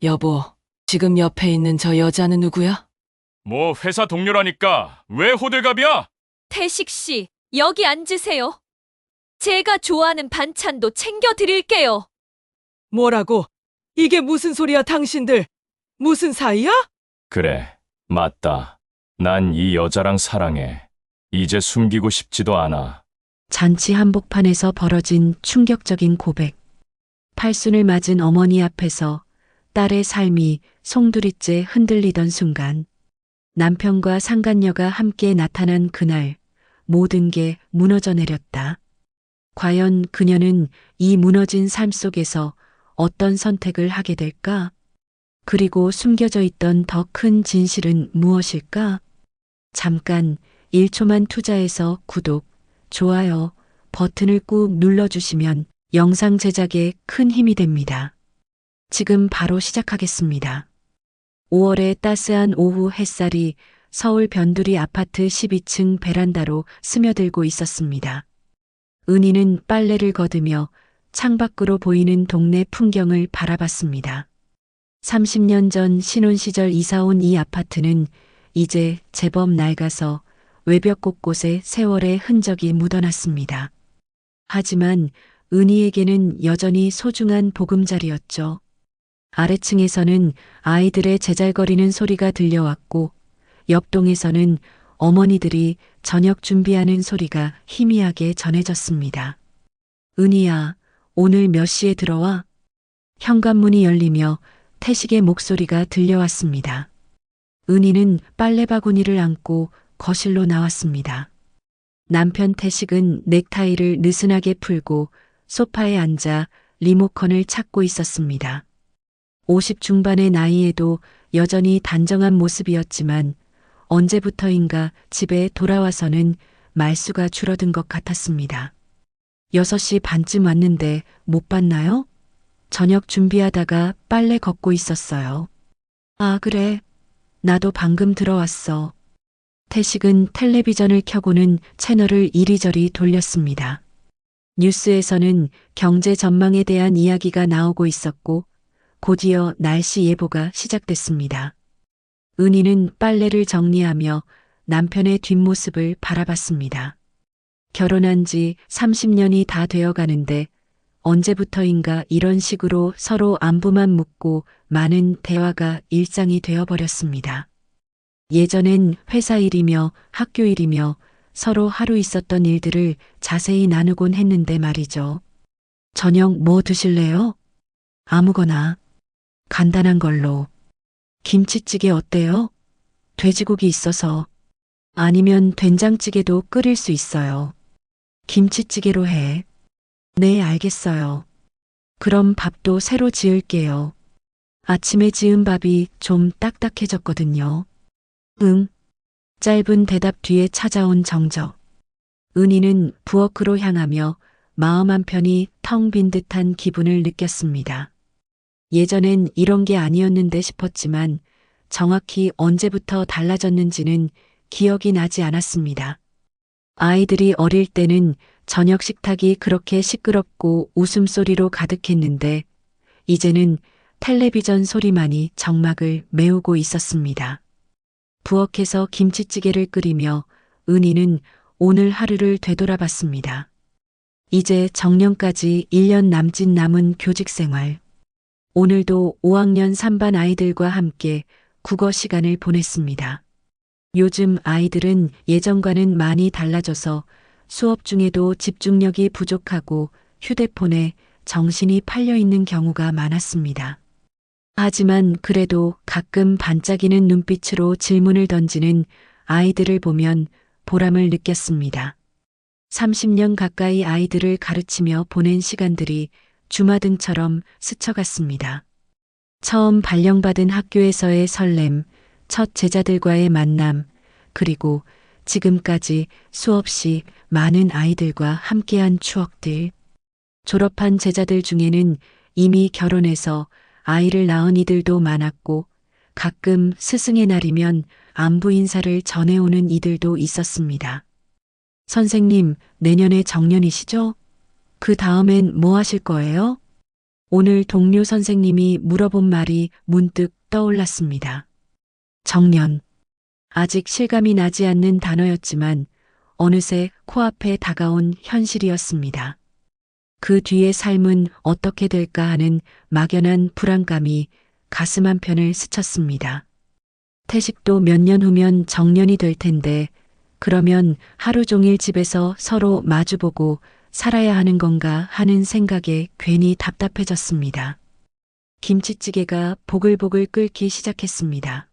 여보, 지금 옆에 있는 저 여자는 누구야? 뭐 회사 동료라니까 왜 호들갑이야? 태식 씨, 여기 앉으세요. 제가 좋아하는 반찬도 챙겨 드릴게요. 뭐라고? 이게 무슨 소리야, 당신들? 무슨 사이야? 그래, 맞다. 난 이 여자랑 사랑해. 이제 숨기고 싶지도 않아. 잔치 한복판에서 벌어진 충격적인 고백. 팔순을 맞은 어머니 앞에서 딸의 삶이 송두리째 흔들리던 순간, 남편과 상간녀가 함께 나타난 그날, 모든 게 무너져 내렸다. 과연 그녀는 이 무너진 삶 속에서 어떤 선택을 하게 될까? 그리고 숨겨져 있던 더 큰 진실은 무엇일까? 잠깐 1초만 투자해서 구독, 좋아요 버튼을 꾹 눌러주시면 영상 제작에 큰 힘이 됩니다. 지금 바로 시작하겠습니다. 5월의 따스한 오후 햇살이 서울 변두리 아파트 12층 베란다로 스며들고 있었습니다. 은희는 빨래를 걷으며 창밖으로 보이는 동네 풍경을 바라봤습니다. 30년 전 신혼 시절 이사 온 이 아파트는 이제 제법 낡아서 외벽 곳곳에 세월의 흔적이 묻어났습니다. 하지만 은희에게는 여전히 소중한 보금자리였죠. 아래층에서는 아이들의 제잘거리는 소리가 들려왔고, 옆동에서는 어머니들이 저녁 준비하는 소리가 희미하게 전해졌습니다. 은희야, 오늘 몇 시에 들어와? 현관문이 열리며 태식의 목소리가 들려왔습니다. 은희는 빨래바구니를 안고 거실로 나왔습니다. 남편 태식은 넥타이를 느슨하게 풀고 소파에 앉아 리모컨을 찾고 있었습니다. 50 중반의 나이에도 여전히 단정한 모습이었지만 언제부터인가 집에 돌아와서는 말수가 줄어든 것 같았습니다. 6시 반쯤 왔는데 못 봤나요? 저녁 준비하다가 빨래 걷고 있었어요. 아, 그래. 나도 방금 들어왔어. 태식은 텔레비전을 켜고는 채널을 이리저리 돌렸습니다. 뉴스에서는 경제 전망에 대한 이야기가 나오고 있었고, 곧이어 날씨 예보가 시작됐습니다. 은희는 빨래를 정리하며 남편의 뒷모습을 바라봤습니다. 결혼한 지 30년이 다 되어 가는데 언제부터인가 이런 식으로 서로 안부만 묻고 많은 대화가 일상이 되어버렸습니다. 예전엔 회사 일이며 학교 일이며 서로 하루 있었던 일들을 자세히 나누곤 했는데 말이죠. 저녁 뭐 드실래요? 아무거나. 간단한 걸로. 김치찌개 어때요? 돼지고기 있어서. 아니면 된장찌개도 끓일 수 있어요. 김치찌개로 해. 네, 알겠어요. 그럼 밥도 새로 지을게요. 아침에 지은 밥이 좀 딱딱해졌거든요. 응. 짧은 대답 뒤에 찾아온 정적. 은희는 부엌으로 향하며 마음 한편이 텅 빈 듯한 기분을 느꼈습니다. 예전엔 이런 게 아니었는데 싶었지만 정확히 언제부터 달라졌는지는 기억이 나지 않았습니다. 아이들이 어릴 때는 저녁 식탁이 그렇게 시끄럽고 웃음소리로 가득했는데 이제는 텔레비전 소리만이 정막을 메우고 있었습니다. 부엌에서 김치찌개를 끓이며 은희는 오늘 하루를 되돌아봤습니다. 이제 정년까지 1년 남짓 남은 교직 생활. 오늘도 5학년 3반 아이들과 함께 국어 시간을 보냈습니다. 요즘 아이들은 예전과는 많이 달라져서 수업 중에도 집중력이 부족하고 휴대폰에 정신이 팔려 있는 경우가 많았습니다. 하지만 그래도 가끔 반짝이는 눈빛으로 질문을 던지는 아이들을 보면 보람을 느꼈습니다. 30년 가까이 아이들을 가르치며 보낸 시간들이 주마등처럼 스쳐갔습니다. 처음 발령받은 학교에서의 설렘, 첫 제자들과의 만남, 그리고 지금까지 수없이 많은 아이들과 함께한 추억들. 졸업한 제자들 중에는 이미 결혼해서 아이를 낳은 이들도 많았고 가끔 스승의 날이면 안부 인사를 전해오는 이들도 있었습니다. 선생님, 내년에 정년이시죠? 그 다음엔 뭐 하실 거예요? 오늘 동료 선생님이 물어본 말이 문득 떠올랐습니다. 정년. 아직 실감이 나지 않는 단어였지만 어느새 코앞에 다가온 현실이었습니다. 그 뒤의 삶은 어떻게 될까 하는 막연한 불안감이 가슴 한편을 스쳤습니다. 태식도 몇 년 후면 정년이 될 텐데 그러면 하루 종일 집에서 서로 마주보고 살아야 하는 건가 하는 생각에 괜히 답답해졌습니다. 김치찌개가 보글보글 끓기 시작했습니다.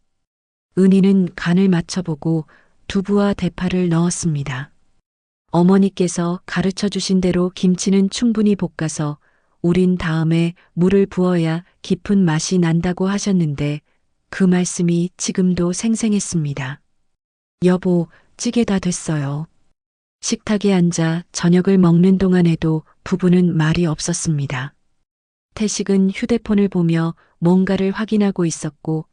은희는 간을 맞춰보고 두부와 대파를 넣었습니다. 어머니께서 가르쳐 주신 대로 김치는 충분히 볶아서 우린 다음에 물을 부어야 깊은 맛이 난다고 하셨는데 그 말씀이 지금도 생생했습니다. 여보, 찌개 다 됐어요. 식탁에 앉아 저녁을 먹는 동안에도 부부는 말이 없었습니다. 태식은 휴대폰을 보며 뭔가를 확인하고 있었고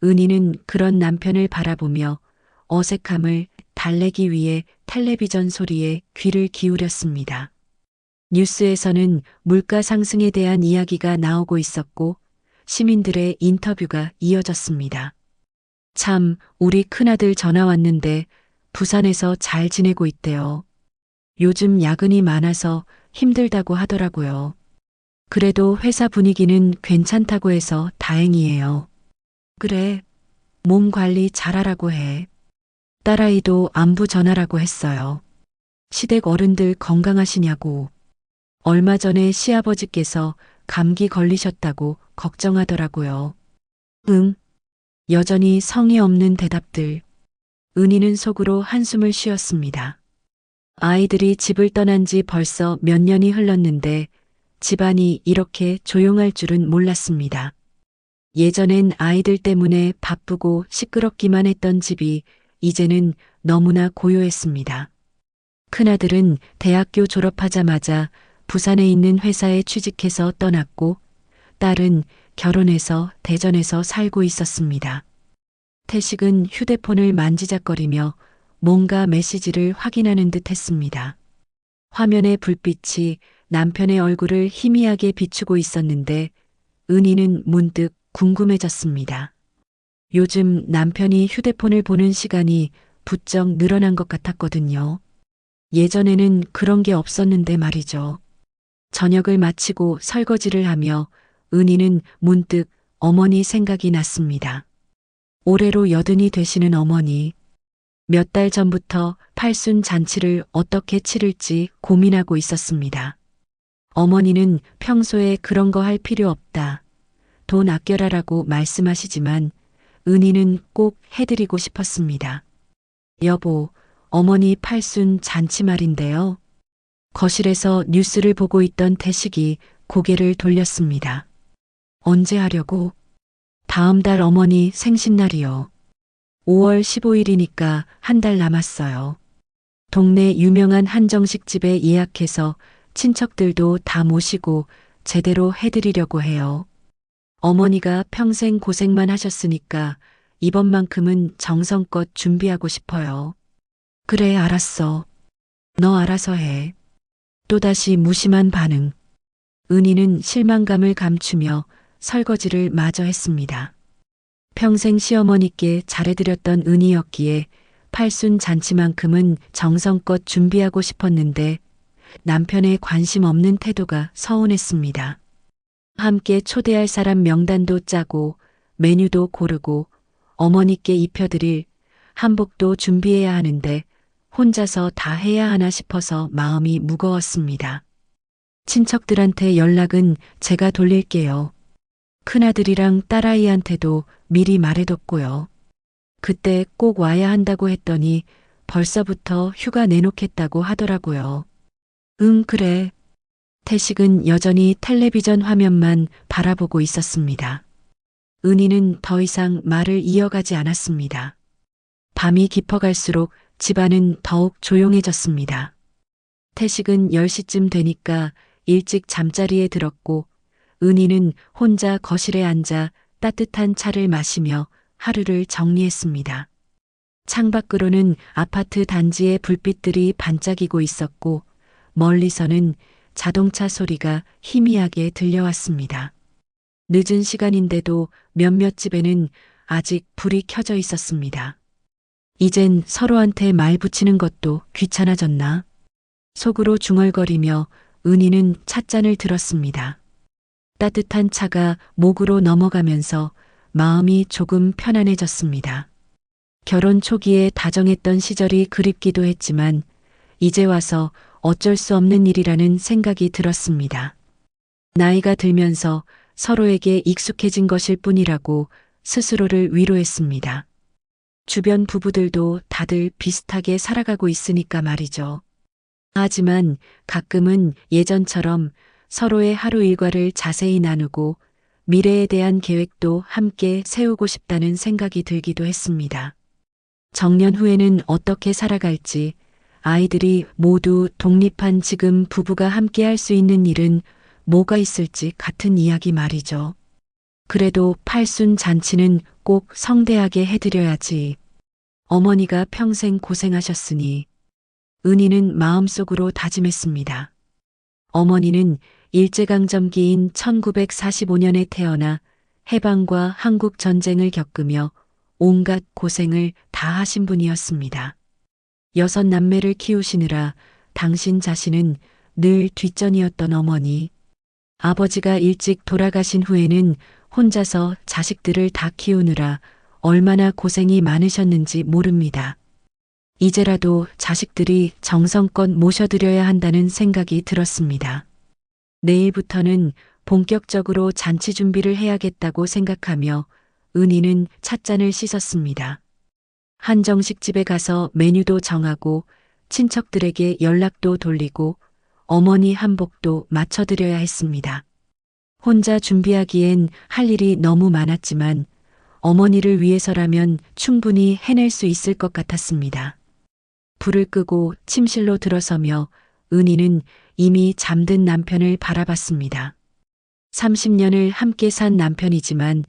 은희는 그런 남편을 바라보며 어색함을 달래기 위해 텔레비전 소리에 귀를 기울였습니다. 뉴스에서는 물가 상승에 대한 이야기가 나오고 있었고 시민들의 인터뷰가 이어졌습니다. 참, 우리 큰아들 전화 왔는데 부산에서 잘 지내고 있대요. 요즘 야근이 많아서 힘들다고 하더라고요. 그래도 회사 분위기는 괜찮다고 해서 다행이에요. 그래, 몸 관리 잘하라고 해. 딸아이도 안부 전하라고 했어요. 시댁 어른들 건강하시냐고. 얼마 전에 시아버지께서 감기 걸리셨다고 걱정하더라고요. 응. 여전히 성의 없는 대답들. 은희는 속으로 한숨을 쉬었습니다. 아이들이 집을 떠난 지 벌써 몇 년이 흘렀는데 집안이 이렇게 조용할 줄은 몰랐습니다. 예전엔 아이들 때문에 바쁘고 시끄럽기만 했던 집이 이제는 너무나 고요했습니다. 큰아들은 대학교 졸업하자마자 부산에 있는 회사에 취직해서 떠났고 딸은 결혼해서 대전에서 살고 있었습니다. 태식은 휴대폰을 만지작거리며 뭔가 메시지를 확인하는 듯 했습니다. 화면의 불빛이 남편의 얼굴을 희미하게 비추고 있었는데 은희는 문득 궁금해졌습니다. 요즘 남편이 휴대폰을 보는 시간이 부쩍 늘어난 것 같았거든요. 예전에는 그런 게 없었는데 말이죠. 저녁을 마치고 설거지를 하며 은희는 문득 어머니 생각이 났습니다. 올해로 80이 되시는 어머니. 몇 달 전부터 팔순 잔치를 어떻게 치를지 고민하고 있었습니다. 어머니는 평소에 그런 거 할 필요 없다. 돈 아껴라라고 말씀하시지만 은희는 꼭 해드리고 싶었습니다. 여보, 어머니 팔순 잔치 말인데요. 거실에서 뉴스를 보고 있던 태식이 고개를 돌렸습니다. 언제 하려고? 다음 달 어머니 생신날이요. 5월 15일이니까 한 달 남았어요. 동네 유명한 한정식집에 예약해서 친척들도 다 모시고 제대로 해드리려고 해요. 어머니가 평생 고생만 하셨으니까 이번만큼은 정성껏 준비하고 싶어요. 그래, 알았어. 너 알아서 해. 또다시 무심한 반응. 은희는 실망감을 감추며 설거지를 마저 했습니다. 평생 시어머니께 잘해드렸던 은희였기에 팔순 잔치만큼은 정성껏 준비하고 싶었는데 남편의 관심 없는 태도가 서운했습니다. 함께 초대할 사람 명단도 짜고 메뉴도 고르고 어머니께 입혀드릴 한복도 준비해야 하는데 혼자서 다 해야 하나 싶어서 마음이 무거웠습니다. 친척들한테 연락은 제가 돌릴게요. 큰아들이랑 딸아이한테도 미리 말해뒀고요. 그때 꼭 와야 한다고 했더니 벌써부터 휴가 내놓겠다고 하더라고요. 응, 그래. 태식은 여전히 텔레비전 화면만 바라보고 있었습니다. 은희는 더 이상 말을 이어가지 않았습니다. 밤이 깊어갈수록 집안은 더욱 조용해졌습니다. 태식은 10시쯤 되니까 일찍 잠자리에 들었고 은희는 혼자 거실에 앉아 따뜻한 차를 마시며 하루를 정리했습니다. 창밖으로는 아파트 단지의 불빛들이 반짝이고 있었고 멀리서는 자동차 소리가 희미하게 들려왔습니다. 늦은 시간인데도 몇몇 집에는 아직 불이 켜져 있었습니다. 이젠 서로한테 말 붙이는 것도 귀찮아졌나? 속으로 중얼거리며 은희는 찻잔을 들었습니다. 따뜻한 차가 목으로 넘어가면서 마음이 조금 편안해졌습니다. 결혼 초기에 다정했던 시절이 그립기도 했지만 이제 와서 어쩔 수 없는 일이라는 생각이 들었습니다. 나이가 들면서 서로에게 익숙해진 것일 뿐이라고 스스로를 위로했습니다. 주변 부부들도 다들 비슷하게 살아가고 있으니까 말이죠. 하지만 가끔은 예전처럼 서로의 하루 일과를 자세히 나누고 미래에 대한 계획도 함께 세우고 싶다는 생각이 들기도 했습니다. 정년 후에는 어떻게 살아갈지, 아이들이 모두 독립한 지금 부부가 함께 할 수 있는 일은 뭐가 있을지 같은 이야기 말이죠. 그래도 팔순 잔치는 꼭 성대하게 해드려야지. 어머니가 평생 고생하셨으니 은희는 마음속으로 다짐했습니다. 어머니는 일제강점기인 1945년에 태어나 해방과 한국 전쟁을 겪으며 온갖 고생을 다 하신 분이었습니다. 6남매를 키우시느라 당신 자신은 늘 뒷전이었던 어머니. 아버지가 일찍 돌아가신 후에는 혼자서 자식들을 다 키우느라 얼마나 고생이 많으셨는지 모릅니다. 이제라도 자식들이 정성껏 모셔드려야 한다는 생각이 들었습니다. 내일부터는 본격적으로 잔치 준비를 해야겠다고 생각하며 은희는 찻잔을 씻었습니다. 한정식 집에 가서 메뉴도 정하고 친척들에게 연락도 돌리고 어머니 한복도 맞춰드려야 했습니다. 혼자 준비하기엔 할 일이 너무 많았지만 어머니를 위해서라면 충분히 해낼 수 있을 것 같았습니다. 불을 끄고 침실로 들어서며 은희는 이미 잠든 남편을 바라봤습니다. 30년을 함께 산 남편이지만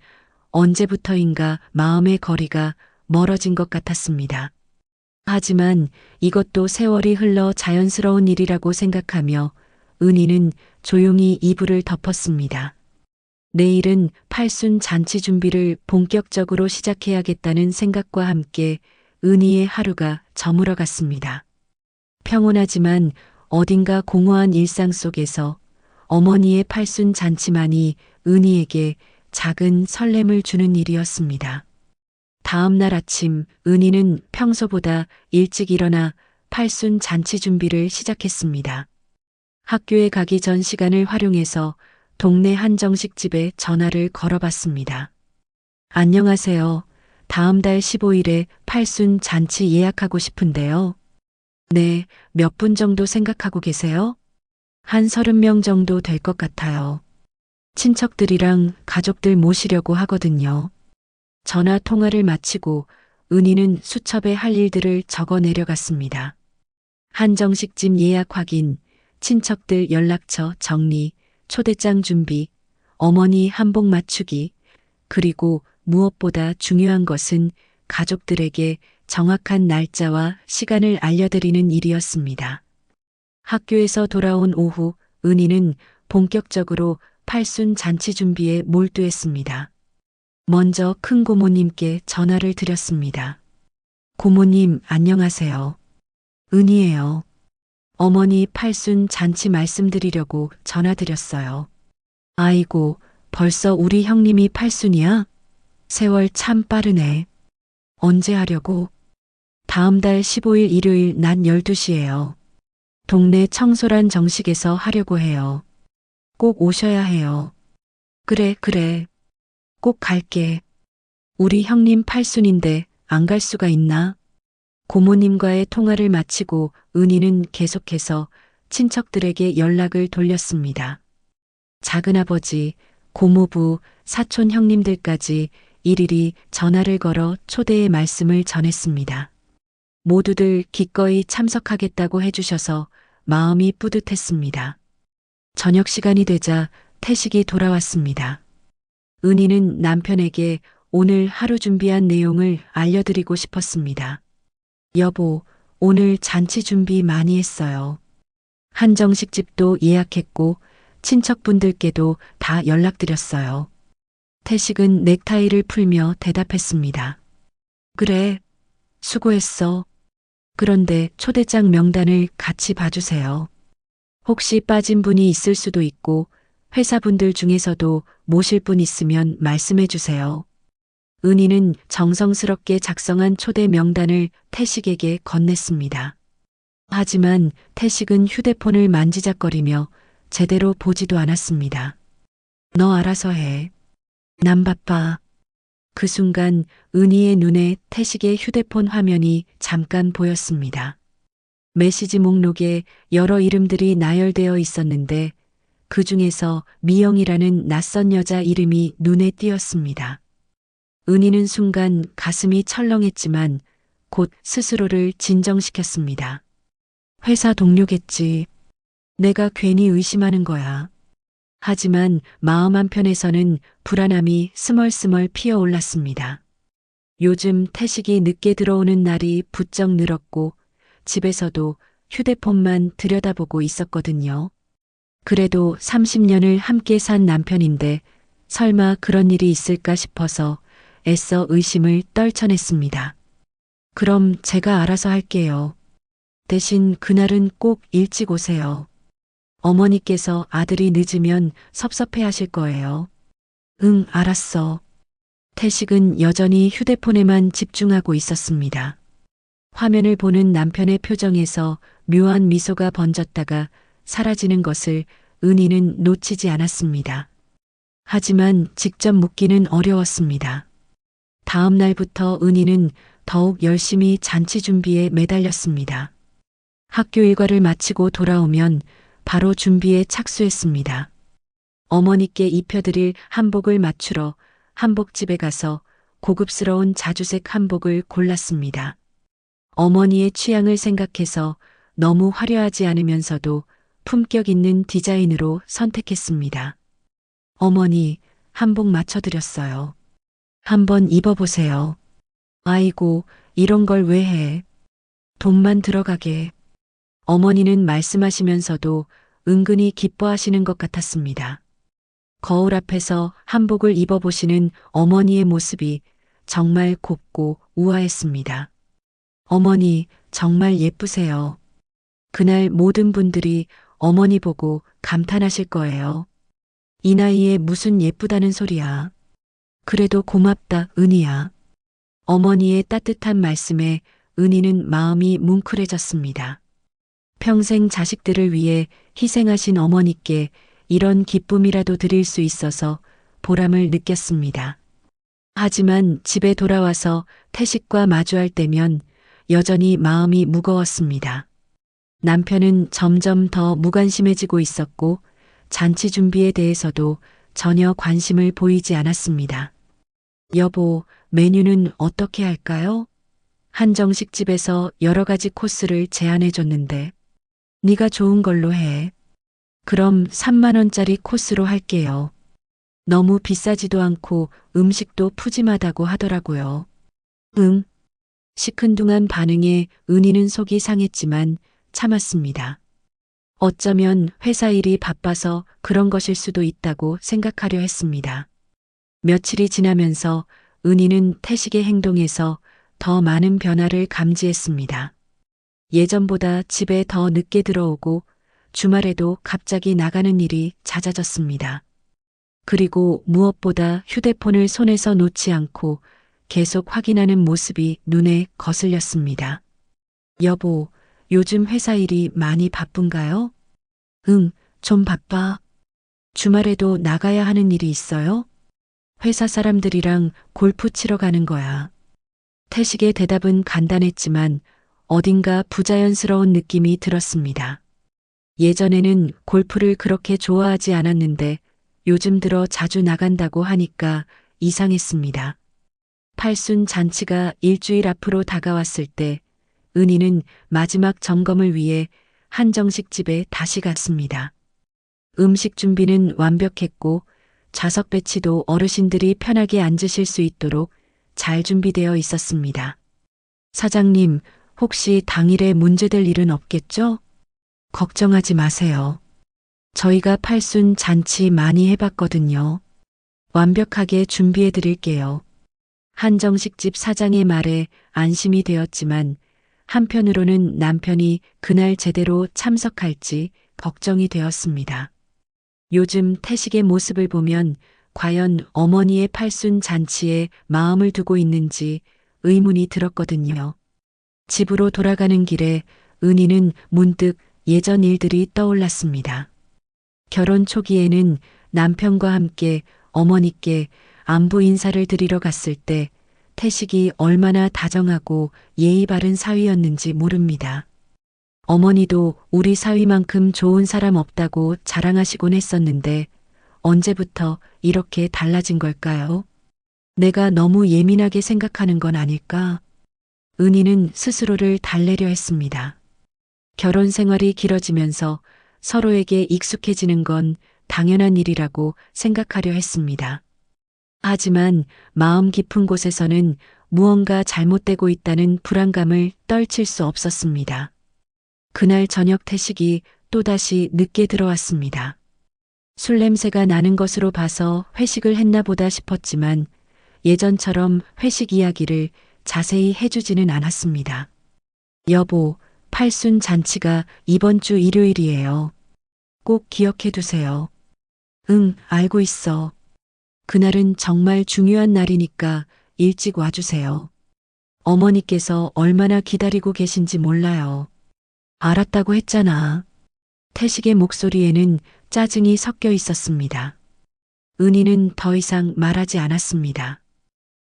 언제부터인가 마음의 거리가 멀어진 것 같았습니다. 하지만 이것도 세월이 흘러 자연스러운 일이라고 생각하며 은희는 조용히 이불을 덮었습니다. 내일은 팔순 잔치 준비를 본격적으로 시작해야겠다는 생각과 함께 은희의 하루가 저물어 갔습니다. 평온하지만 어딘가 공허한 일상 속에서 어머니의 팔순 잔치만이 은희에게 작은 설렘을 주는 일이었습니다. 다음 날 아침 은희는 평소보다 일찍 일어나 팔순 잔치 준비를 시작했습니다. 학교에 가기 전 시간을 활용해서 동네 한정식 집에 전화를 걸어봤습니다. 안녕하세요. 다음 달 15일에 팔순 잔치 예약하고 싶은데요. 네, 몇 분 정도 생각하고 계세요? 한 30명 정도 될 것 같아요. 친척들이랑 가족들 모시려고 하거든요. 전화 통화를 마치고 은희는 수첩에 할 일들을 적어 내려갔습니다. 한정식집 예약 확인, 친척들 연락처 정리, 초대장 준비, 어머니 한복 맞추기, 그리고 무엇보다 중요한 것은 가족들에게 정확한 날짜와 시간을 알려드리는 일이었습니다. 학교에서 돌아온 오후 은희는 본격적으로 팔순 잔치 준비에 몰두했습니다. 먼저 큰 고모님께 전화를 드렸습니다. 고모님 안녕하세요. 은희예요. 어머니 팔순 잔치 말씀드리려고 전화드렸어요. 아이고, 벌써 우리 형님이 팔순이야? 세월 참 빠르네. 언제 하려고? 다음 달 15일 일요일 낮 12시예요. 동네 청소란 정식에서 하려고 해요. 꼭 오셔야 해요. 그래. 꼭 갈게. 우리 형님 팔순인데 안 갈 수가 있나? 고모님과의 통화를 마치고 은희는 계속해서 친척들에게 연락을 돌렸습니다. 작은아버지, 고모부, 사촌 형님들까지 일일이 전화를 걸어 초대의 말씀을 전했습니다. 모두들 기꺼이 참석하겠다고 해주셔서 마음이 뿌듯했습니다. 저녁 시간이 되자 태식이 돌아왔습니다. 은희는 남편에게 오늘 하루 준비한 내용을 알려드리고 싶었습니다. 여보, 오늘 잔치 준비 많이 했어요. 한정식 집도 예약했고 친척분들께도 다 연락드렸어요. 태식은 넥타이를 풀며 대답했습니다. 그래, 수고했어. 그런데 초대장 명단을 같이 봐주세요. 혹시 빠진 분이 있을 수도 있고 회사분들 중에서도 모실 분 있으면 말씀해 주세요. 은희는 정성스럽게 작성한 초대 명단을 태식에게 건넸습니다. 하지만 태식은 휴대폰을 만지작거리며 제대로 보지도 않았습니다. 너 알아서 해. 난 바빠. 그 순간 은희의 눈에 태식의 휴대폰 화면이 잠깐 보였습니다. 메시지 목록에 여러 이름들이 나열되어 있었는데 그 중에서 미영이라는 낯선 여자 이름이 눈에 띄었습니다. 은희는 순간 가슴이 철렁했지만 곧 스스로를 진정시켰습니다. 회사 동료겠지. 내가 괜히 의심하는 거야. 하지만 마음 한편에서는 불안함이 스멀스멀 피어올랐습니다. 요즘 태식이 늦게 들어오는 날이 부쩍 늘었고 집에서도 휴대폰만 들여다보고 있었거든요. 그래도 30년을 함께 산 남편인데 설마 그런 일이 있을까 싶어서 애써 의심을 떨쳐냈습니다. 그럼 제가 알아서 할게요. 대신 그날은 꼭 일찍 오세요. 어머니께서 아들이 늦으면 섭섭해 하실 거예요. 응, 알았어. 태식은 여전히 휴대폰에만 집중하고 있었습니다. 화면을 보는 남편의 표정에서 묘한 미소가 번졌다가 사라지는 것을 은희는 놓치지 않았습니다. 하지만 직접 묻기는 어려웠습니다. 다음 날부터 은희는 더욱 열심히 잔치 준비에 매달렸습니다. 학교 일과를 마치고 돌아오면 바로 준비에 착수했습니다. 어머니께 입혀드릴 한복을 맞추러 한복집에 가서 고급스러운 자주색 한복을 골랐습니다. 어머니의 취향을 생각해서 너무 화려하지 않으면서도 품격 있는 디자인으로 선택했습니다. 어머니, 한복 맞춰드렸어요. 한번 입어보세요. 아이고, 이런 걸 왜 해? 돈만 들어가게. 어머니는 말씀하시면서도 은근히 기뻐하시는 것 같았습니다. 거울 앞에서 한복을 입어보시는 어머니의 모습이 정말 곱고 우아했습니다. 어머니, 정말 예쁘세요. 그날 모든 분들이 어머니 보고 감탄하실 거예요. 이 나이에 무슨 예쁘다는 소리야. 그래도 고맙다, 은희야. 어머니의 따뜻한 말씀에 은희는 마음이 뭉클해졌습니다. 평생 자식들을 위해 희생하신 어머니께 이런 기쁨이라도 드릴 수 있어서 보람을 느꼈습니다. 하지만 집에 돌아와서 태식과 마주할 때면 여전히 마음이 무거웠습니다. 남편은 점점 더 무관심해지고 있었고 잔치 준비에 대해서도 전혀 관심을 보이지 않았습니다. 여보, 메뉴는 어떻게 할까요? 한정식 집에서 여러 가지 코스를 제안해 줬는데 네가 좋은 걸로 해. 그럼 3만 원짜리 코스로 할게요. 너무 비싸지도 않고 음식도 푸짐하다고 하더라고요. 응. 시큰둥한 반응에 은희는 속이 상했지만 참았습니다. 어쩌면 회사 일이 바빠서 그런 것일 수도 있다고 생각하려 했습니다. 며칠이 지나면서 은희는 태식의 행동에서 더 많은 변화를 감지했습니다. 예전보다 집에 더 늦게 들어오고 주말에도 갑자기 나가는 일이 잦아졌습니다. 그리고 무엇보다 휴대폰을 손에서 놓지 않고 계속 확인하는 모습이 눈에 거슬렸습니다. 여보, 요즘 회사 일이 많이 바쁜가요? 응, 좀 바빠. 주말에도 나가야 하는 일이 있어요? 회사 사람들이랑 골프 치러 가는 거야. 태식의 대답은 간단했지만 어딘가 부자연스러운 느낌이 들었습니다. 예전에는 골프를 그렇게 좋아하지 않았는데 요즘 들어 자주 나간다고 하니까 이상했습니다. 팔순 잔치가 일주일 앞으로 다가왔을 때 은희는 마지막 점검을 위해 한정식 집에 다시 갔습니다. 음식 준비는 완벽했고 좌석 배치도 어르신들이 편하게 앉으실 수 있도록 잘 준비되어 있었습니다. 사장님, 혹시 당일에 문제될 일은 없겠죠? 걱정하지 마세요. 저희가 팔순 잔치 많이 해봤거든요. 완벽하게 준비해 드릴게요. 한정식 집 사장의 말에 안심이 되었지만 한편으로는 남편이 그날 제대로 참석할지 걱정이 되었습니다. 요즘 태식의 모습을 보면 과연 어머니의 팔순 잔치에 마음을 두고 있는지 의문이 들었거든요. 집으로 돌아가는 길에 은희는 문득 예전 일들이 떠올랐습니다. 결혼 초기에는 남편과 함께 어머니께 안부 인사를 드리러 갔을 때 태식이 얼마나 다정하고 예의 바른 사위였는지 모릅니다. 어머니도 우리 사위만큼 좋은 사람 없다고 자랑하시곤 했었는데 언제부터 이렇게 달라진 걸까요? 내가 너무 예민하게 생각하는 건 아닐까? 은희는 스스로를 달래려 했습니다. 결혼 생활이 길어지면서 서로에게 익숙해지는 건 당연한 일이라고 생각하려 했습니다. 하지만 마음 깊은 곳에서는 무언가 잘못되고 있다는 불안감을 떨칠 수 없었습니다. 그날 저녁 태식이 또다시 늦게 들어왔습니다. 술 냄새가 나는 것으로 봐서 회식을 했나 보다 싶었지만 예전처럼 회식 이야기를 자세히 해주지는 않았습니다. 여보, 팔순 잔치가 이번 주 일요일이에요. 꼭 기억해 두세요. 응, 알고 있어. 그날은 정말 중요한 날이니까 일찍 와주세요. 어머니께서 얼마나 기다리고 계신지 몰라요. 알았다고 했잖아. 태식의 목소리에는 짜증이 섞여 있었습니다. 은희는 더 이상 말하지 않았습니다.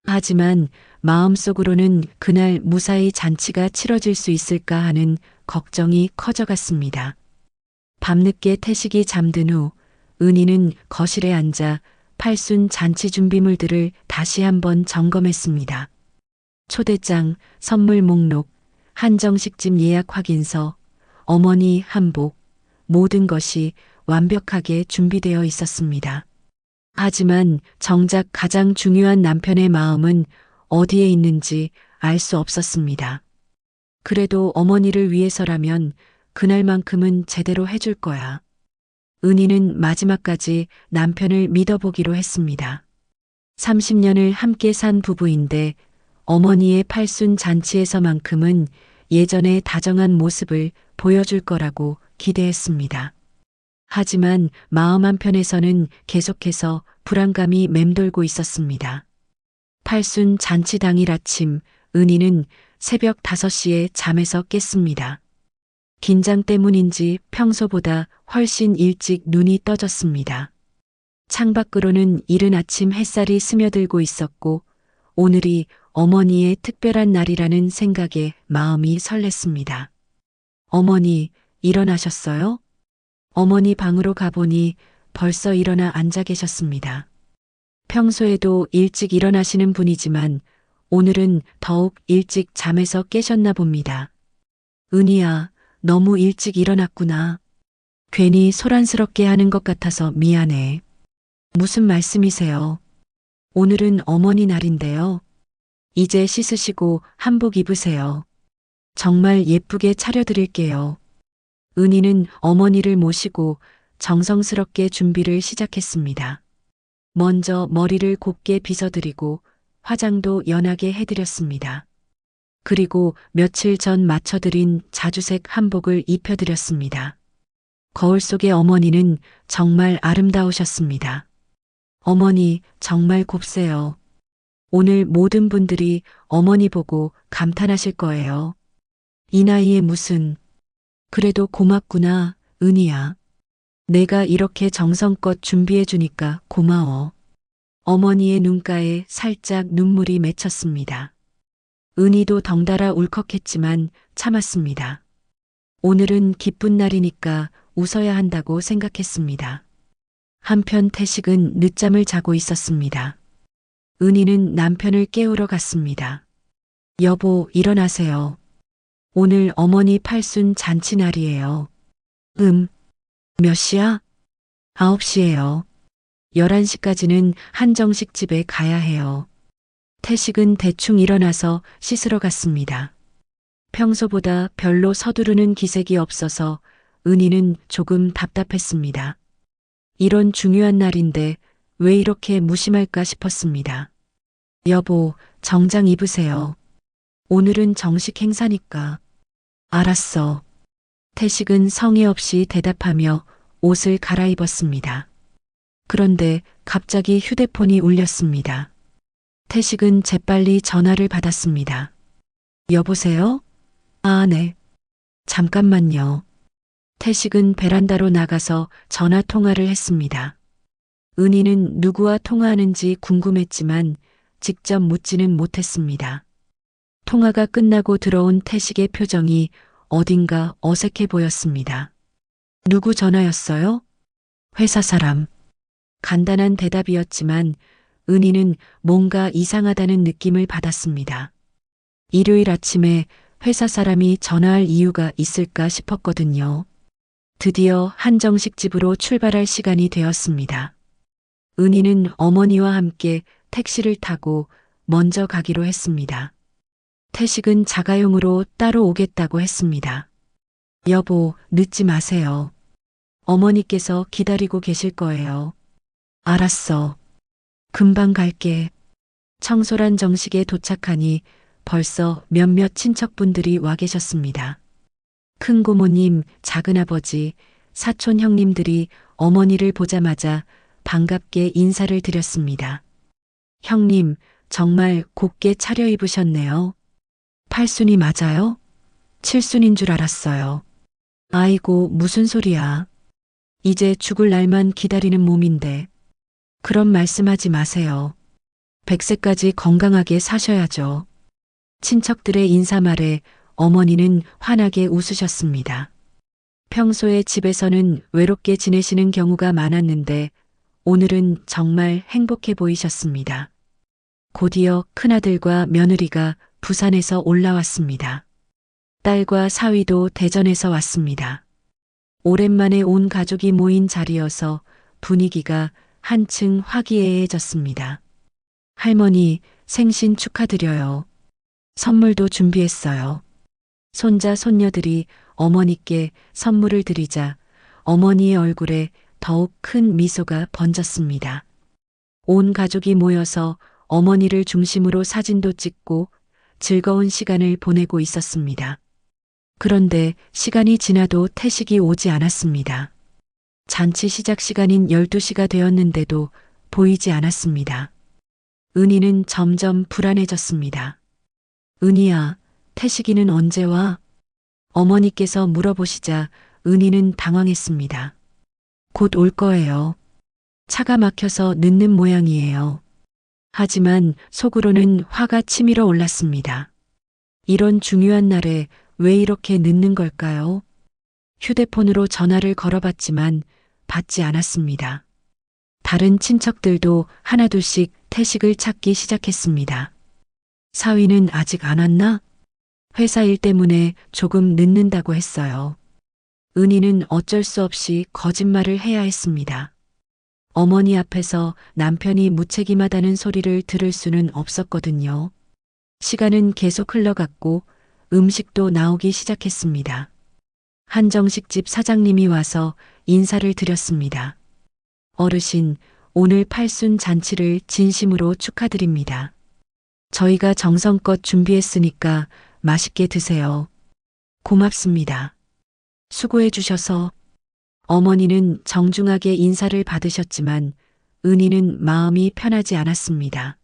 하지만 마음속으로는 그날 무사히 잔치가 치러질 수 있을까 하는 걱정이 커져갔습니다. 밤늦게 태식이 잠든 후 은희는 거실에 앉아 팔순 잔치 준비물들을 다시 한번 점검했습니다. 초대장, 선물 목록, 한정식집 예약 확인서, 어머니 한복, 모든 것이 완벽하게 준비되어 있었습니다. 하지만 정작 가장 중요한 남편의 마음은 어디에 있는지 알 수 없었습니다. 그래도 어머니를 위해서라면 그날만큼은 제대로 해줄 거야. 은희는 마지막까지 남편을 믿어보기로 했습니다. 30년을 함께 산 부부인데 어머니의 팔순 잔치에서만큼은 예전의 다정한 모습을 보여줄 거라고 기대했습니다. 하지만 마음 한편에서는 계속해서 불안감이 맴돌고 있었습니다. 팔순 잔치 당일 아침 은희는 새벽 5시에 잠에서 깼습니다. 긴장 때문인지 평소보다 훨씬 일찍 눈이 떠졌습니다. 창밖으로는 이른 아침 햇살이 스며들고 있었고 오늘이 어머니의 특별한 날이라는 생각에 마음이 설렜습니다. 어머니, 일어나셨어요? 어머니 방으로 가보니 벌써 일어나 앉아 계셨습니다. 평소에도 일찍 일어나시는 분이지만 오늘은 더욱 일찍 잠에서 깨셨나 봅니다. 은희야, 너무 일찍 일어났구나. 괜히 소란스럽게 하는 것 같아서 미안해. 무슨 말씀이세요? 오늘은 어머니 날인데요. 이제 씻으시고 한복 입으세요. 정말 예쁘게 차려드릴게요. 은희는 어머니를 모시고 정성스럽게 준비를 시작했습니다. 먼저 머리를 곱게 빗어드리고 화장도 연하게 해드렸습니다. 그리고 며칠 전 맞춰드린 자주색 한복을 입혀드렸습니다. 거울 속의 어머니는 정말 아름다우셨습니다. 어머니, 정말 곱세요. 오늘 모든 분들이 어머니 보고 감탄하실 거예요. 이 나이에 무슨... 그래도 고맙구나, 은희야. 내가 이렇게 정성껏 준비해주니까 고마워. 어머니의 눈가에 살짝 눈물이 맺혔습니다. 은희도 덩달아 울컥했지만 참았습니다. 오늘은 기쁜 날이니까 웃어야 한다고 생각했습니다. 한편 태식은 늦잠을 자고 있었습니다. 은희는 남편을 깨우러 갔습니다. 여보, 일어나세요. 오늘 어머니 팔순 잔치 날이에요. 몇 시야? 9시예요. 11시까지는 한정식 집에 가야 해요. 태식은 대충 일어나서 씻으러 갔습니다. 평소보다 별로 서두르는 기색이 없어서 은희는 조금 답답했습니다. 이런 중요한 날인데 왜 이렇게 무심할까 싶었습니다. 여보, 정장 입으세요. 오늘은 정식 행사니까. 알았어. 태식은 성의 없이 대답하며 옷을 갈아입었습니다. 그런데 갑자기 휴대폰이 울렸습니다. 태식은 재빨리 전화를 받았습니다. 여보세요? 아, 네. 잠깐만요. 태식은 베란다로 나가서 전화 통화를 했습니다. 은희는 누구와 통화하는지 궁금했지만 직접 묻지는 못했습니다. 통화가 끝나고 들어온 태식의 표정이 어딘가 어색해 보였습니다. 누구 전화였어요? 회사 사람. 간단한 대답이었지만 은희는 뭔가 이상하다는 느낌을 받았습니다. 일요일 아침에 회사 사람이 전화할 이유가 있을까 싶었거든요. 드디어 한정식 집으로 출발할 시간이 되었습니다. 은희는 어머니와 함께 택시를 타고 먼저 가기로 했습니다. 태식은 자가용으로 따로 오겠다고 했습니다. 여보, 늦지 마세요. 어머니께서 기다리고 계실 거예요. 알았어. 금방 갈게. 청솔한 정식에 도착하니 벌써 몇몇 친척분들이 와 계셨습니다. 큰고모님, 작은아버지, 사촌 형님들이 어머니를 보자마자 반갑게 인사를 드렸습니다. 형님, 정말 곱게 차려입으셨네요. 8순이 맞아요? 7순인 줄 알았어요. 아이고, 무슨 소리야. 이제 죽을 날만 기다리는 몸인데. 그런 말씀하지 마세요. 100세까지 건강하게 사셔야죠. 친척들의 인사말에 어머니는 환하게 웃으셨습니다. 평소에 집에서는 외롭게 지내시는 경우가 많았는데 오늘은 정말 행복해 보이셨습니다. 곧이어 큰아들과 며느리가 부산에서 올라왔습니다. 딸과 사위도 대전에서 왔습니다. 오랜만에 온 가족이 모인 자리여서 분위기가 한층 화기애애해졌습니다. 할머니, 생신 축하드려요. 선물도 준비했어요. 손자, 손녀들이 어머니께 선물을 드리자 어머니의 얼굴에 더욱 큰 미소가 번졌습니다. 온 가족이 모여서 어머니를 중심으로 사진도 찍고 즐거운 시간을 보내고 있었습니다. 그런데 시간이 지나도 태식이 오지 않았습니다. 잔치 시작 시간인 12시가 되었는데도 보이지 않았습니다. 은희는 점점 불안해졌습니다. 은희야, 태식이는 언제 와? 어머니께서 물어보시자 은희는 당황했습니다. 곧 올 거예요. 차가 막혀서 늦는 모양이에요. 하지만 속으로는 화가 치밀어 올랐습니다. 이런 중요한 날에 왜 이렇게 늦는 걸까요? 휴대폰으로 전화를 걸어봤지만 받지 않았습니다. 다른 친척들도 하나둘씩 태식을 찾기 시작했습니다. 사위는 아직 안 왔나? 회사 일 때문에 조금 늦는다고 했어요. 은희는 어쩔 수 없이 거짓말을 해야 했습니다. 어머니 앞에서 남편이 무책임하다는 소리를 들을 수는 없었거든요. 시간은 계속 흘러갔고 음식도 나오기 시작했습니다. 한정식집 사장님이 와서 인사를 드렸습니다. 어르신, 오늘 8순 잔치를 진심으로 축하드립니다. 저희가 정성껏 준비했으니까 맛있게 드세요. 고맙습니다. 수고해 주셔서. 어머니는 정중하게 인사를 받으셨지만 은희는 마음이 편하지 않았습니다.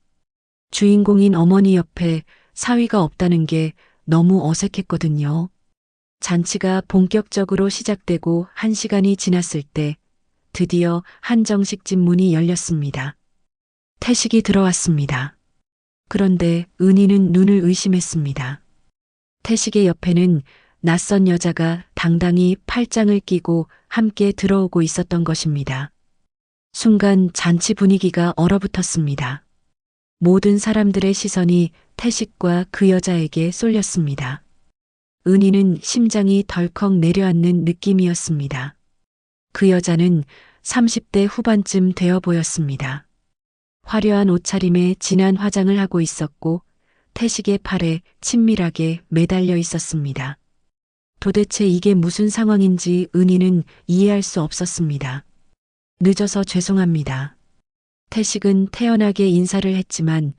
주인공인 어머니 옆에 사위가 없다는 게 너무 어색했거든요. 잔치가 본격적으로 시작되고 1시간이 지났을 때 드디어 한정식집 문이 열렸습니다. 태식이 들어왔습니다. 그런데 은희는 눈을 의심했습니다. 태식의 옆에는 낯선 여자가 당당히 팔짱을 끼고 함께 들어오고 있었던 것입니다. 순간 잔치 분위기가 얼어붙었습니다. 모든 사람들의 시선이 태식과 그 여자에게 쏠렸습니다. 은희는 심장이 덜컥 내려앉는 느낌이었습니다. 그 여자는 30대 후반쯤 되어 보였습니다. 화려한 옷차림에 진한 화장을 하고 있었고 태식의 팔에 친밀하게 매달려 있었습니다. 도대체 이게 무슨 상황인지 은희는 이해할 수 없었습니다. 늦어서 죄송합니다. 태식은 태연하게 인사를 했지만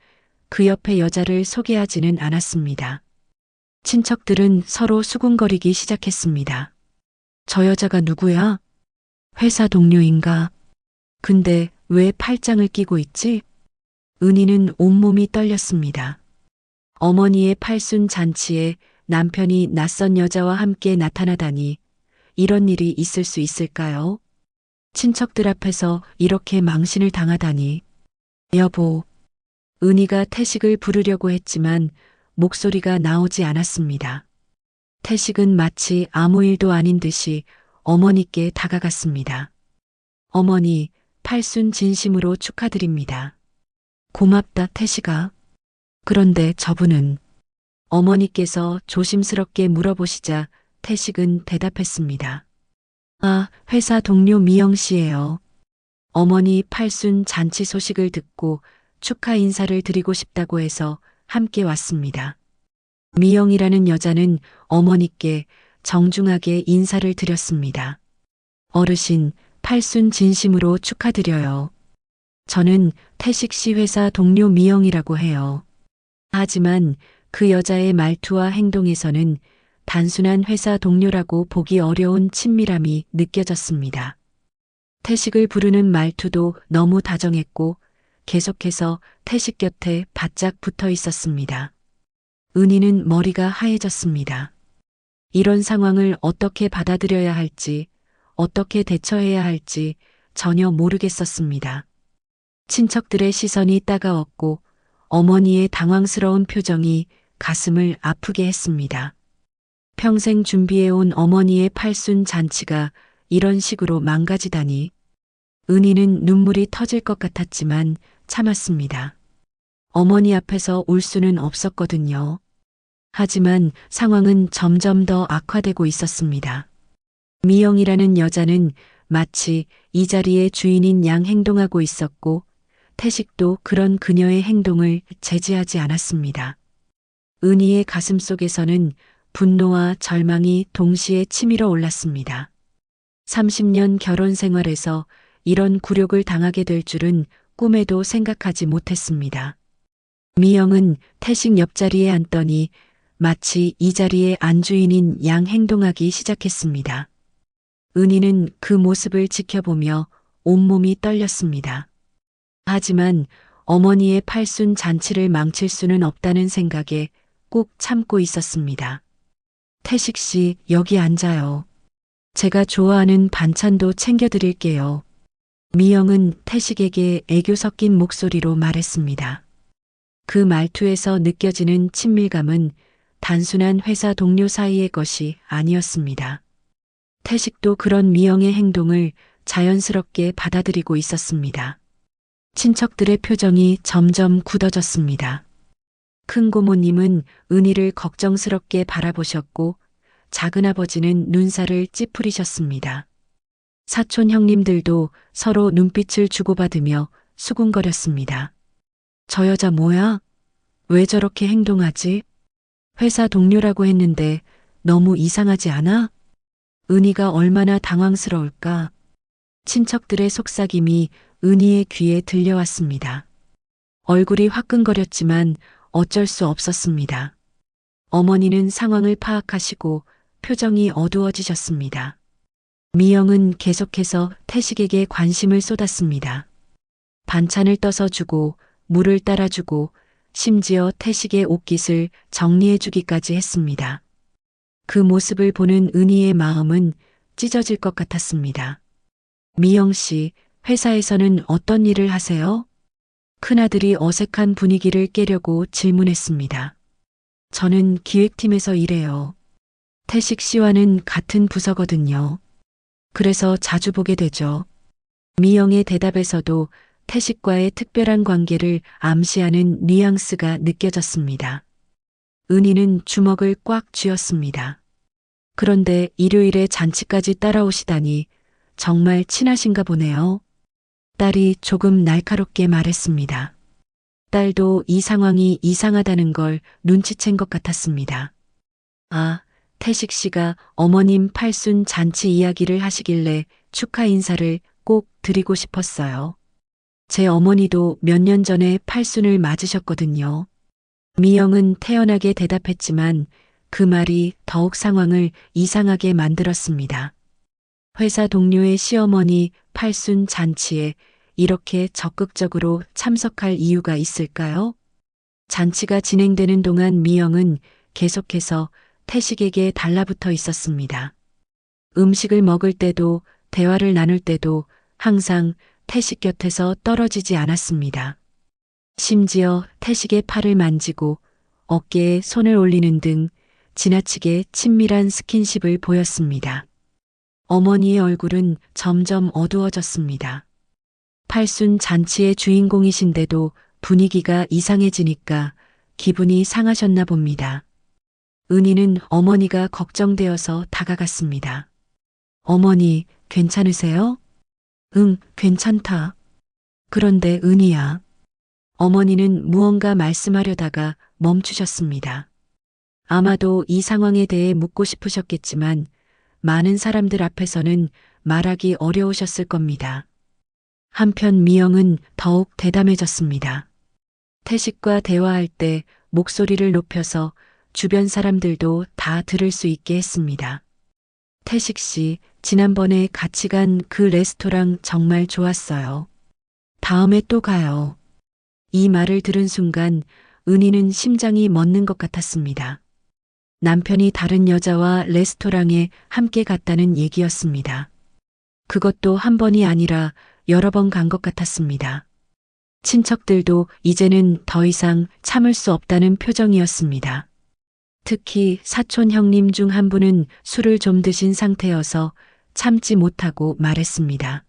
그 옆에 여자를 소개하지는 않았습니다. 친척들은 서로 수군거리기 시작했습니다. 저 여자가 누구야? 회사 동료인가? 근데 왜 팔짱을 끼고 있지? 은희는 온몸이 떨렸습니다. 어머니의 팔순 잔치에 남편이 낯선 여자와 함께 나타나다니 이런 일이 있을 수 있을까요? 친척들 앞에서 이렇게 망신을 당하다니. 여보. 은희가 태식을 부르려고 했지만 목소리가 나오지 않았습니다. 태식은 마치 아무 일도 아닌 듯이 어머니께 다가갔습니다. 어머니, 팔순 진심으로 축하드립니다. 고맙다, 태식아. 그런데 저분은 어머니께서 조심스럽게 물어보시자 태식은 대답했습니다. 아, 회사 동료 미영 씨예요. 어머니 팔순 잔치 소식을 듣고 축하 인사를 드리고 싶다고 해서 함께 왔습니다. 미영이라는 여자는 어머니께 정중하게 인사를 드렸습니다. 어르신, 팔순 진심으로 축하드려요. 저는 태식 씨 회사 동료 미영이라고 해요. 하지만 그 여자의 말투와 행동에서는 단순한 회사 동료라고 보기 어려운 친밀함이 느껴졌습니다. 태식을 부르는 말투도 너무 다정했고 계속해서 태식 곁에 바짝 붙어 있었습니다. 은희는 머리가 하얘졌습니다. 이런 상황을 어떻게 받아들여야 할지, 어떻게 대처해야 할지 전혀 모르겠었습니다. 친척들의 시선이 따가웠고 어머니의 당황스러운 표정이 가슴을 아프게 했습니다. 평생 준비해온 어머니의 팔순 잔치가 이런 식으로 망가지다니. 은희는 눈물이 터질 것 같았지만 참았습니다. 어머니 앞에서 울 수는 없었거든요. 하지만 상황은 점점 더 악화되고 있었습니다. 미영이라는 여자는 마치 이 자리의 주인인 양 행동하고 있었고 태식도 그런 그녀의 행동을 제지하지 않았습니다. 은희의 가슴 속에서는 분노와 절망이 동시에 치밀어 올랐습니다. 30년 결혼 생활에서 이런 굴욕을 당하게 될 줄은 꿈에도 생각하지 못했습니다. 미영은 태식 옆자리에 앉더니 마치 이 자리의 안주인인 양 행동하기 시작했습니다. 은희는 그 모습을 지켜보며 온몸이 떨렸습니다. 하지만 어머니의 팔순 잔치를 망칠 수는 없다는 생각에 꾹 참고 있었습니다. 태식 씨, 여기 앉아요. 제가 좋아하는 반찬도 챙겨드릴게요. 미영은 태식에게 애교 섞인 목소리로 말했습니다. 그 말투에서 느껴지는 친밀감은 단순한 회사 동료 사이의 것이 아니었습니다. 태식도 그런 미영의 행동을 자연스럽게 받아들이고 있었습니다. 친척들의 표정이 점점 굳어졌습니다. 큰 고모님은 은희를 걱정스럽게 바라보셨고 작은아버지는 눈살을 찌푸리셨습니다. 사촌 형님들도 서로 눈빛을 주고받으며 수군거렸습니다. 저 여자 뭐야? 왜 저렇게 행동하지? 회사 동료라고 했는데 너무 이상하지 않아? 은희가 얼마나 당황스러울까? 친척들의 속삭임이 은희의 귀에 들려왔습니다. 얼굴이 화끈거렸지만 어쩔 수 없었습니다. 어머니는 상황을 파악하시고 표정이 어두워지셨습니다. 미영은 계속해서 태식에게 관심을 쏟았습니다. 반찬을 떠서 주고 물을 따라주고 심지어 태식의 옷깃을 정리해주기까지 했습니다. 그 모습을 보는 은희의 마음은 찢어질 것 같았습니다. 미영 씨, 회사에서는 어떤 일을 하세요? 큰아들이 어색한 분위기를 깨려고 질문했습니다. 저는 기획팀에서 일해요. 태식 씨와는 같은 부서거든요. 그래서 자주 보게 되죠. 미영의 대답에서도 태식과의 특별한 관계를 암시하는 뉘앙스가 느껴졌습니다. 은희는 주먹을 꽉 쥐었습니다. 그런데 일요일에 잔치까지 따라오시다니 정말 친하신가 보네요. 딸이 조금 날카롭게 말했습니다. 딸도 이 상황이 이상하다는 걸 눈치챈 것 같았습니다. 아, 태식 씨가 어머님 팔순 잔치 이야기를 하시길래 축하 인사를 꼭 드리고 싶었어요. 제 어머니도 몇 년 전에 팔순을 맞으셨거든요. 미영은 태연하게 대답했지만 그 말이 더욱 상황을 이상하게 만들었습니다. 회사 동료의 시어머니 팔순 잔치에 이렇게 적극적으로 참석할 이유가 있을까요? 잔치가 진행되는 동안 미영은 계속해서 태식에게 달라붙어 있었습니다. 음식을 먹을 때도 대화를 나눌 때도 항상 태식 곁에서 떨어지지 않았습니다. 심지어 태식의 팔을 만지고 어깨에 손을 올리는 등 지나치게 친밀한 스킨십을 보였습니다. 어머니의 얼굴은 점점 어두워졌습니다. 팔순 잔치의 주인공이신데도 분위기가 이상해지니까 기분이 상하셨나 봅니다. 은희는 어머니가 걱정되어서 다가갔습니다. 어머니, 괜찮으세요? 응, 괜찮다. 그런데 은희야. 어머니는 무언가 말씀하려다가 멈추셨습니다. 아마도 이 상황에 대해 묻고 싶으셨겠지만 많은 사람들 앞에서는 말하기 어려우셨을 겁니다. 한편 미영은 더욱 대담해졌습니다. 태식과 대화할 때 목소리를 높여서 주변 사람들도 다 들을 수 있게 했습니다. 태식 씨, 지난번에 같이 간 그 레스토랑 정말 좋았어요. 다음에 또 가요. 이 말을 들은 순간 은희는 심장이 멎는 것 같았습니다. 남편이 다른 여자와 레스토랑에 함께 갔다는 얘기였습니다. 그것도 한 번이 아니라 여러 번 간 것 같았습니다. 친척들도 이제는 더 이상 참을 수 없다는 표정이었습니다. 특히 사촌 형님 중 한 분은 술을 좀 드신 상태여서 참지 못하고 말했습니다.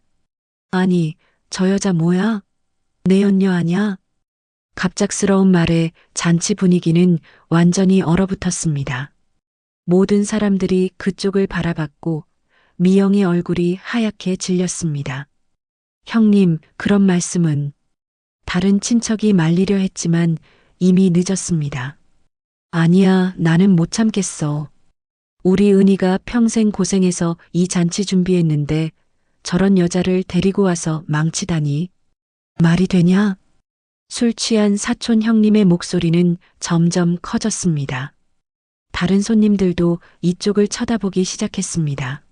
아니, 저 여자 뭐야? 내 연녀 아냐? 갑작스러운 말에 잔치 분위기는 완전히 얼어붙었습니다. 모든 사람들이 그쪽을 바라봤고 미영의 얼굴이 하얗게 질렸습니다. 형님, 그런 말씀은. 다른 친척이 말리려 했지만 이미 늦었습니다. 아니야, 나는 못 참겠어. 우리 은희가 평생 고생해서 이 잔치 준비했는데 저런 여자를 데리고 와서 망치다니. 말이 되냐? 술 취한 사촌 형님의 목소리는 점점 커졌습니다. 다른 손님들도 이쪽을 쳐다보기 시작했습니다.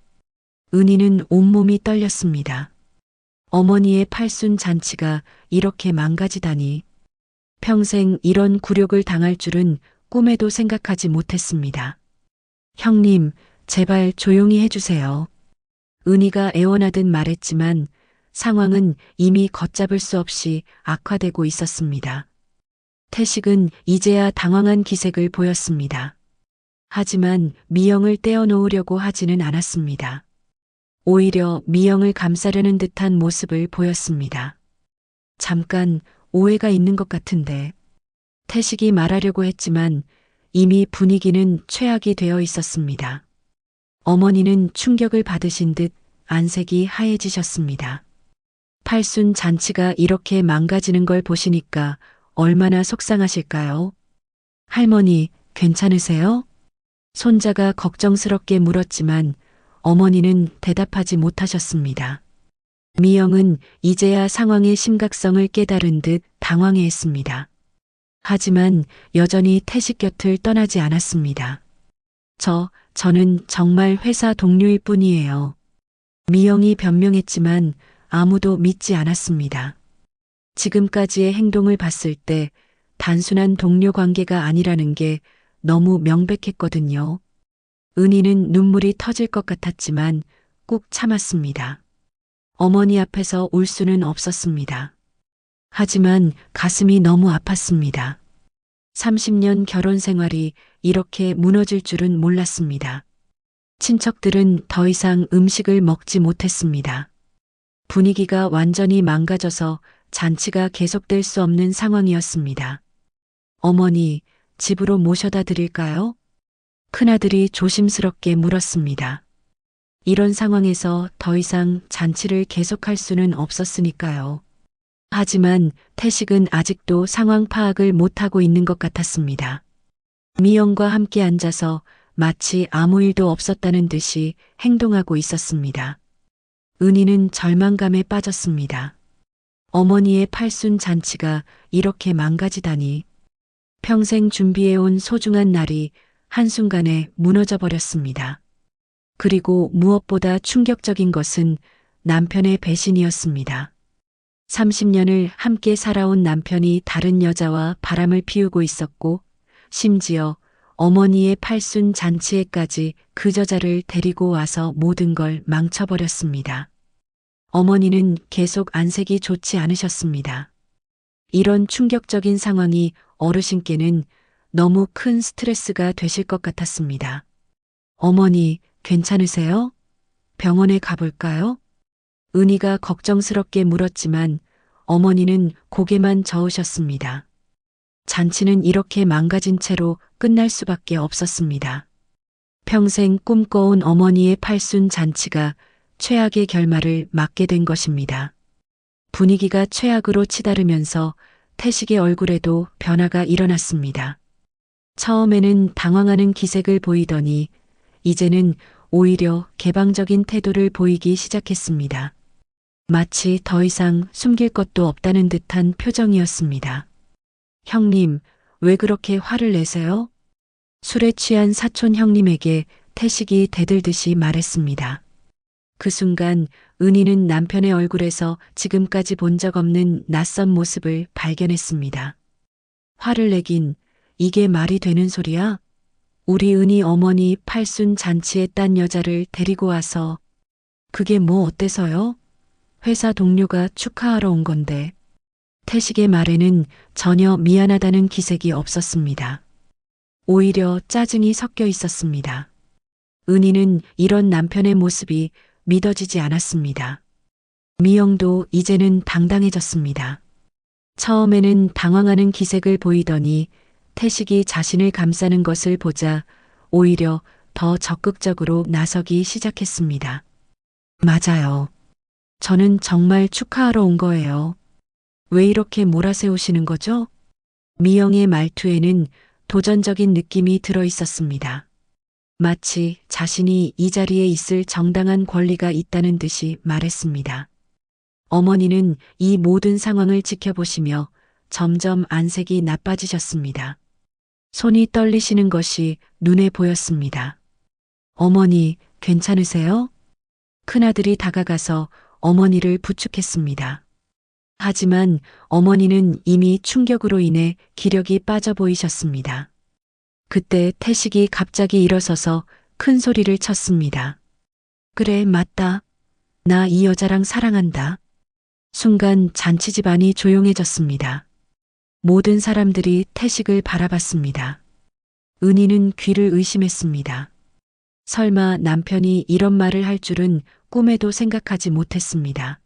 은희는 온몸이 떨렸습니다. 어머니의 팔순 잔치가 이렇게 망가지다니. 평생 이런 굴욕을 당할 줄은 꿈에도 생각하지 못했습니다. 형님, 제발 조용히 해주세요. 은희가 애원하듯 말했지만 상황은 이미 걷잡을 수 없이 악화되고 있었습니다. 태식은 이제야 당황한 기색을 보였습니다. 하지만 미영을 떼어놓으려고 하지는 않았습니다. 오히려 미영을 감싸려는 듯한 모습을 보였습니다. 잠깐 오해가 있는 것 같은데. 태식이 말하려고 했지만 이미 분위기는 최악이 되어 있었습니다. 어머니는 충격을 받으신 듯 안색이 하얘지셨습니다. 팔순 잔치가 이렇게 망가지는 걸 보시니까 얼마나 속상하실까요? 할머니, 괜찮으세요? 손자가 걱정스럽게 물었지만 어머니는 대답하지 못하셨습니다. 미영은 이제야 상황의 심각성을 깨달은 듯 당황해했습니다. 하지만 여전히 태식 곁을 떠나지 않았습니다. 저는 정말 회사 동료일 뿐이에요. 미영이 변명했지만 아무도 믿지 않았습니다. 지금까지의 행동을 봤을 때 단순한 동료 관계가 아니라는 게 너무 명백했거든요. 은희는 눈물이 터질 것 같았지만 꾹 참았습니다. 어머니 앞에서 울 수는 없었습니다. 하지만 가슴이 너무 아팠습니다. 30년 결혼 생활이 이렇게 무너질 줄은 몰랐습니다. 친척들은 더 이상 음식을 먹지 못했습니다. 분위기가 완전히 망가져서 잔치가 계속될 수 없는 상황이었습니다. 어머니, 집으로 모셔다 드릴까요? 큰아들이 조심스럽게 물었습니다. 이런 상황에서 더 이상 잔치를 계속할 수는 없었으니까요. 하지만 태식은 아직도 상황 파악을 못하고 있는 것 같았습니다. 미영과 함께 앉아서 마치 아무 일도 없었다는 듯이 행동하고 있었습니다. 은희는 절망감에 빠졌습니다. 어머니의 팔순 잔치가 이렇게 망가지다니. 평생 준비해온 소중한 날이 한순간에 무너져 버렸습니다. 그리고 무엇보다 충격적인 것은 남편의 배신이었습니다. 30년을 함께 살아온 남편이 다른 여자와 바람을 피우고 있었고, 심지어 어머니의 팔순 잔치에까지 그 여자를 데리고 와서 모든 걸 망쳐버렸습니다. 어머니는 계속 안색이 좋지 않으셨습니다. 이런 충격적인 상황이 어르신께는 너무 큰 스트레스가 되실 것 같았습니다. 어머니, 괜찮으세요? 병원에 가볼까요? 은희가 걱정스럽게 물었지만 어머니는 고개만 저으셨습니다. 잔치는 이렇게 망가진 채로 끝날 수밖에 없었습니다. 평생 꿈꿔온 어머니의 팔순 잔치가 최악의 결말을 맞게 된 것입니다. 분위기가 최악으로 치달으면서 태식의 얼굴에도 변화가 일어났습니다. 처음에는 당황하는 기색을 보이더니 이제는 오히려 개방적인 태도를 보이기 시작했습니다. 마치 더 이상 숨길 것도 없다는 듯한 표정이었습니다. 형님, 왜 그렇게 화를 내세요? 술에 취한 사촌 형님에게 태식이 대들듯이 말했습니다. 그 순간 은희는 남편의 얼굴에서 지금까지 본 적 없는 낯선 모습을 발견했습니다. 화를 내긴 이게 말이 되는 소리야? 우리 은희 어머니 팔순 잔치에 딴 여자를 데리고 와서 그게 뭐 어때서요? 회사 동료가 축하하러 온 건데. 태식의 말에는 전혀 미안하다는 기색이 없었습니다. 오히려 짜증이 섞여 있었습니다. 은희는 이런 남편의 모습이 믿어지지 않았습니다. 미영도 이제는 당당해졌습니다. 처음에는 당황하는 기색을 보이더니 태식이 자신을 감싸는 것을 보자 오히려 더 적극적으로 나서기 시작했습니다. 맞아요. 저는 정말 축하하러 온 거예요. 왜 이렇게 몰아세우시는 거죠? 미영의 말투에는 도전적인 느낌이 들어 있었습니다. 마치 자신이 이 자리에 있을 정당한 권리가 있다는 듯이 말했습니다. 어머니는 이 모든 상황을 지켜보시며 점점 안색이 나빠지셨습니다. 손이 떨리시는 것이 눈에 보였습니다. 어머니, 괜찮으세요? 큰아들이 다가가서 어머니를 부축했습니다. 하지만 어머니는 이미 충격으로 인해 기력이 빠져 보이셨습니다. 그때 태식이 갑자기 일어서서 큰 소리를 쳤습니다. 그래, 맞다. 나 이 여자랑 사랑한다. 순간 잔치 집안이 조용해졌습니다. 모든 사람들이 태식을 바라봤습니다. 은희는 귀를 의심했습니다. 설마 남편이 이런 말을 할 줄은 꿈에도 생각하지 못했습니다.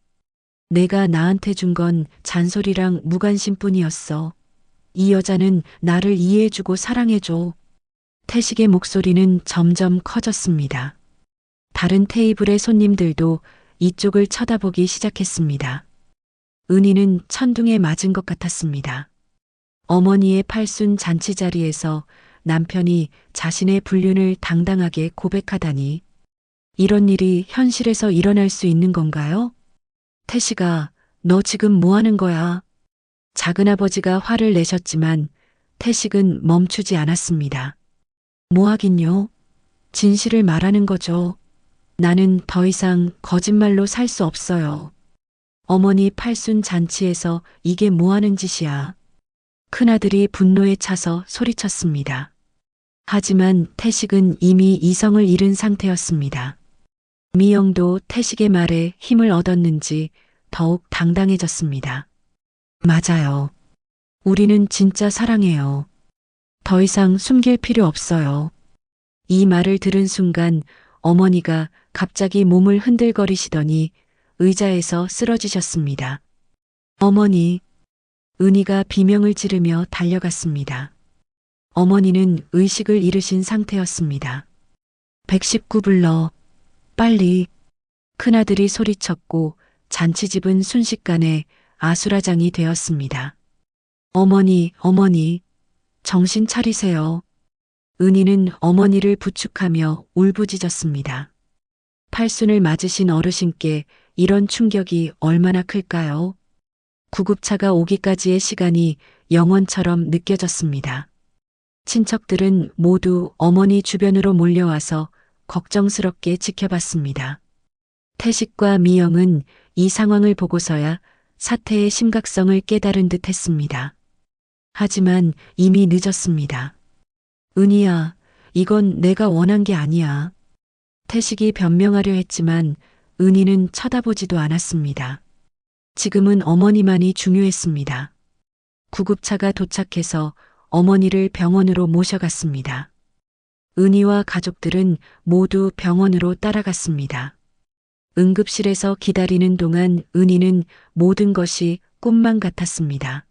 내가 나한테 준 건 잔소리랑 무관심뿐이었어. 이 여자는 나를 이해해주고 사랑해줘. 태식의 목소리는 점점 커졌습니다. 다른 테이블의 손님들도 이쪽을 쳐다보기 시작했습니다. 은희는 천둥에 맞은 것 같았습니다. 어머니의 팔순 잔치 자리에서 남편이 자신의 불륜을 당당하게 고백하다니. 이런 일이 현실에서 일어날 수 있는 건가요? 태식아, 너 지금 뭐 하는 거야? 작은아버지가 화를 내셨지만 태식은 멈추지 않았습니다. 뭐 하긴요? 진실을 말하는 거죠. 나는 더 이상 거짓말로 살 수 없어요. 어머니 팔순 잔치에서 이게 뭐 하는 짓이야? 큰아들이 분노에 차서 소리쳤습니다. 하지만 태식은 이미 이성을 잃은 상태였습니다. 미영도 태식의 말에 힘을 얻었는지 더욱 당당해졌습니다. 맞아요. 우리는 진짜 사랑해요. 더 이상 숨길 필요 없어요. 이 말을 들은 순간 어머니가 갑자기 몸을 흔들거리시더니 의자에서 쓰러지셨습니다. 어머니, 은희가 비명을 지르며 달려갔습니다. 어머니는 의식을 잃으신 상태였습니다. 119 불러, 빨리. 큰아들이 소리쳤고 잔치집은 순식간에 아수라장이 되었습니다. 어머니, 정신 차리세요. 은희는 어머니를 부축하며 울부짖었습니다. 팔순을 맞으신 어르신께 이런 충격이 얼마나 클까요? 구급차가 오기까지의 시간이 영원처럼 느껴졌습니다. 친척들은 모두 어머니 주변으로 몰려와서 걱정스럽게 지켜봤습니다. 태식과 미영은 이 상황을 보고서야 사태의 심각성을 깨달은 듯 했습니다. 하지만 이미 늦었습니다. 은희야, 이건 내가 원한 게 아니야. 태식이 변명하려 했지만 은희는 쳐다보지도 않았습니다. 지금은 어머니만이 중요했습니다. 구급차가 도착해서 어머니를 병원으로 모셔갔습니다. 은희와 가족들은 모두 병원으로 따라갔습니다. 응급실에서 기다리는 동안 은희는 모든 것이 꿈만 같았습니다.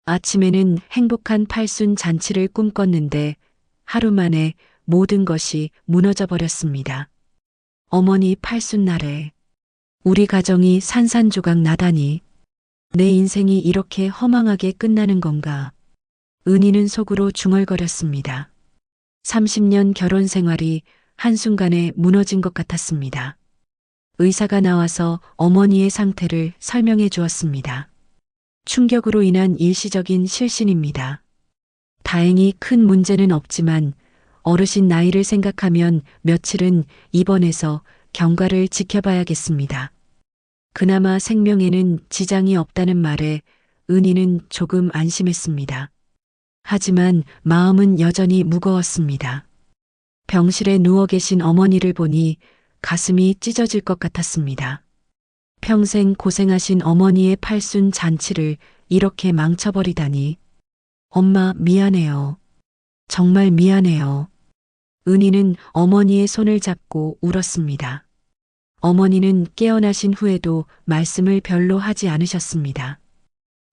아침에는 행복한 팔순 잔치를 꿈꿨는데 하루 만에 모든 것이 무너져 버렸습니다. 어머니 팔순 날에 우리 가정이 산산조각 나다니 내 인생이 이렇게 허망하게 끝나는 건가. 은희는 속으로 중얼거렸습니다. 30년 결혼 생활이 한순간에 무너진 것 같았습니다. 의사가 나와서 어머니의 상태를 설명해 주었습니다. 충격으로 인한 일시적인 실신입니다. 다행히 큰 문제는 없지만 어르신 나이를 생각하면 며칠은 입원해서 경과를 지켜봐야겠습니다. 그나마 생명에는 지장이 없다는 말에 은희는 조금 안심했습니다. 하지만 마음은 여전히 무거웠습니다. 병실에 누워 계신 어머니를 보니 가슴이 찢어질 것 같았습니다. 평생 고생하신 어머니의 팔순 잔치를 이렇게 망쳐버리다니. 엄마 미안해요. 정말 미안해요. 은희는 어머니의 손을 잡고 울었습니다. 어머니는 깨어나신 후에도 말씀을 별로 하지 않으셨습니다.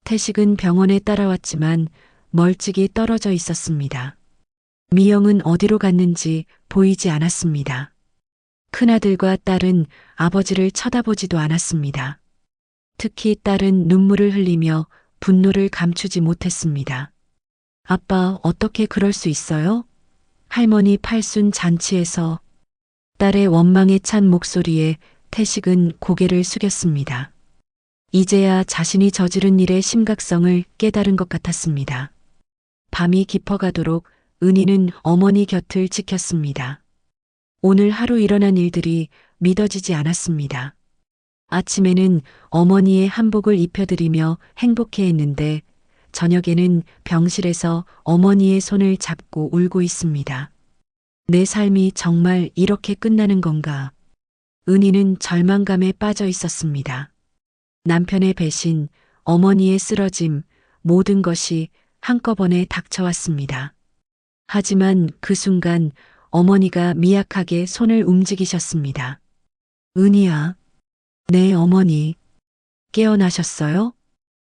태식은 병원에 따라왔지만 멀찍이 떨어져 있었습니다. 미영은 어디로 갔는지 보이지 않았습니다. 큰아들과 딸은 아버지를 쳐다보지도 않았습니다. 특히 딸은 눈물을 흘리며 분노를 감추지 못했습니다. 아빠, 어떻게 그럴 수 있어요? 할머니 팔순 잔치에서. 딸의 원망에 찬 목소리에 태식은 고개를 숙였습니다. 이제야 자신이 저지른 일의 심각성을 깨달은 것 같았습니다. 밤이 깊어가도록 은희는 어머니 곁을 지켰습니다. 오늘 하루 일어난 일들이 믿어지지 않았습니다. 아침에는 어머니의 한복을 입혀드리며 행복해했는데 저녁에는 병실에서 어머니의 손을 잡고 울고 있습니다. 내 삶이 정말 이렇게 끝나는 건가? 은희는 절망감에 빠져 있었습니다. 남편의 배신, 어머니의 쓰러짐, 모든 것이 한꺼번에 닥쳐왔습니다. 하지만 그 순간 어머니가 미약하게 손을 움직이셨습니다. 은희야, 내 어머니, 깨어나셨어요?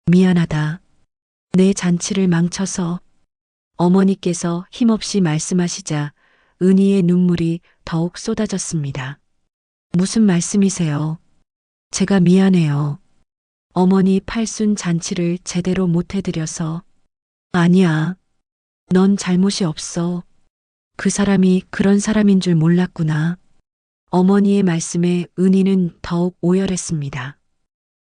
미안하다. 내 잔치를 망쳐서. 어머니께서 힘없이 말씀하시자 은희의 눈물이 더욱 쏟아졌습니다. 무슨 말씀이세요? 제가 미안해요. 어머니 팔순 잔치를 제대로 못 해드려서. 아니야. 넌 잘못이 없어. 그 사람이 그런 사람인 줄 몰랐구나. 어머니의 말씀에 은희는 더욱 오열했습니다.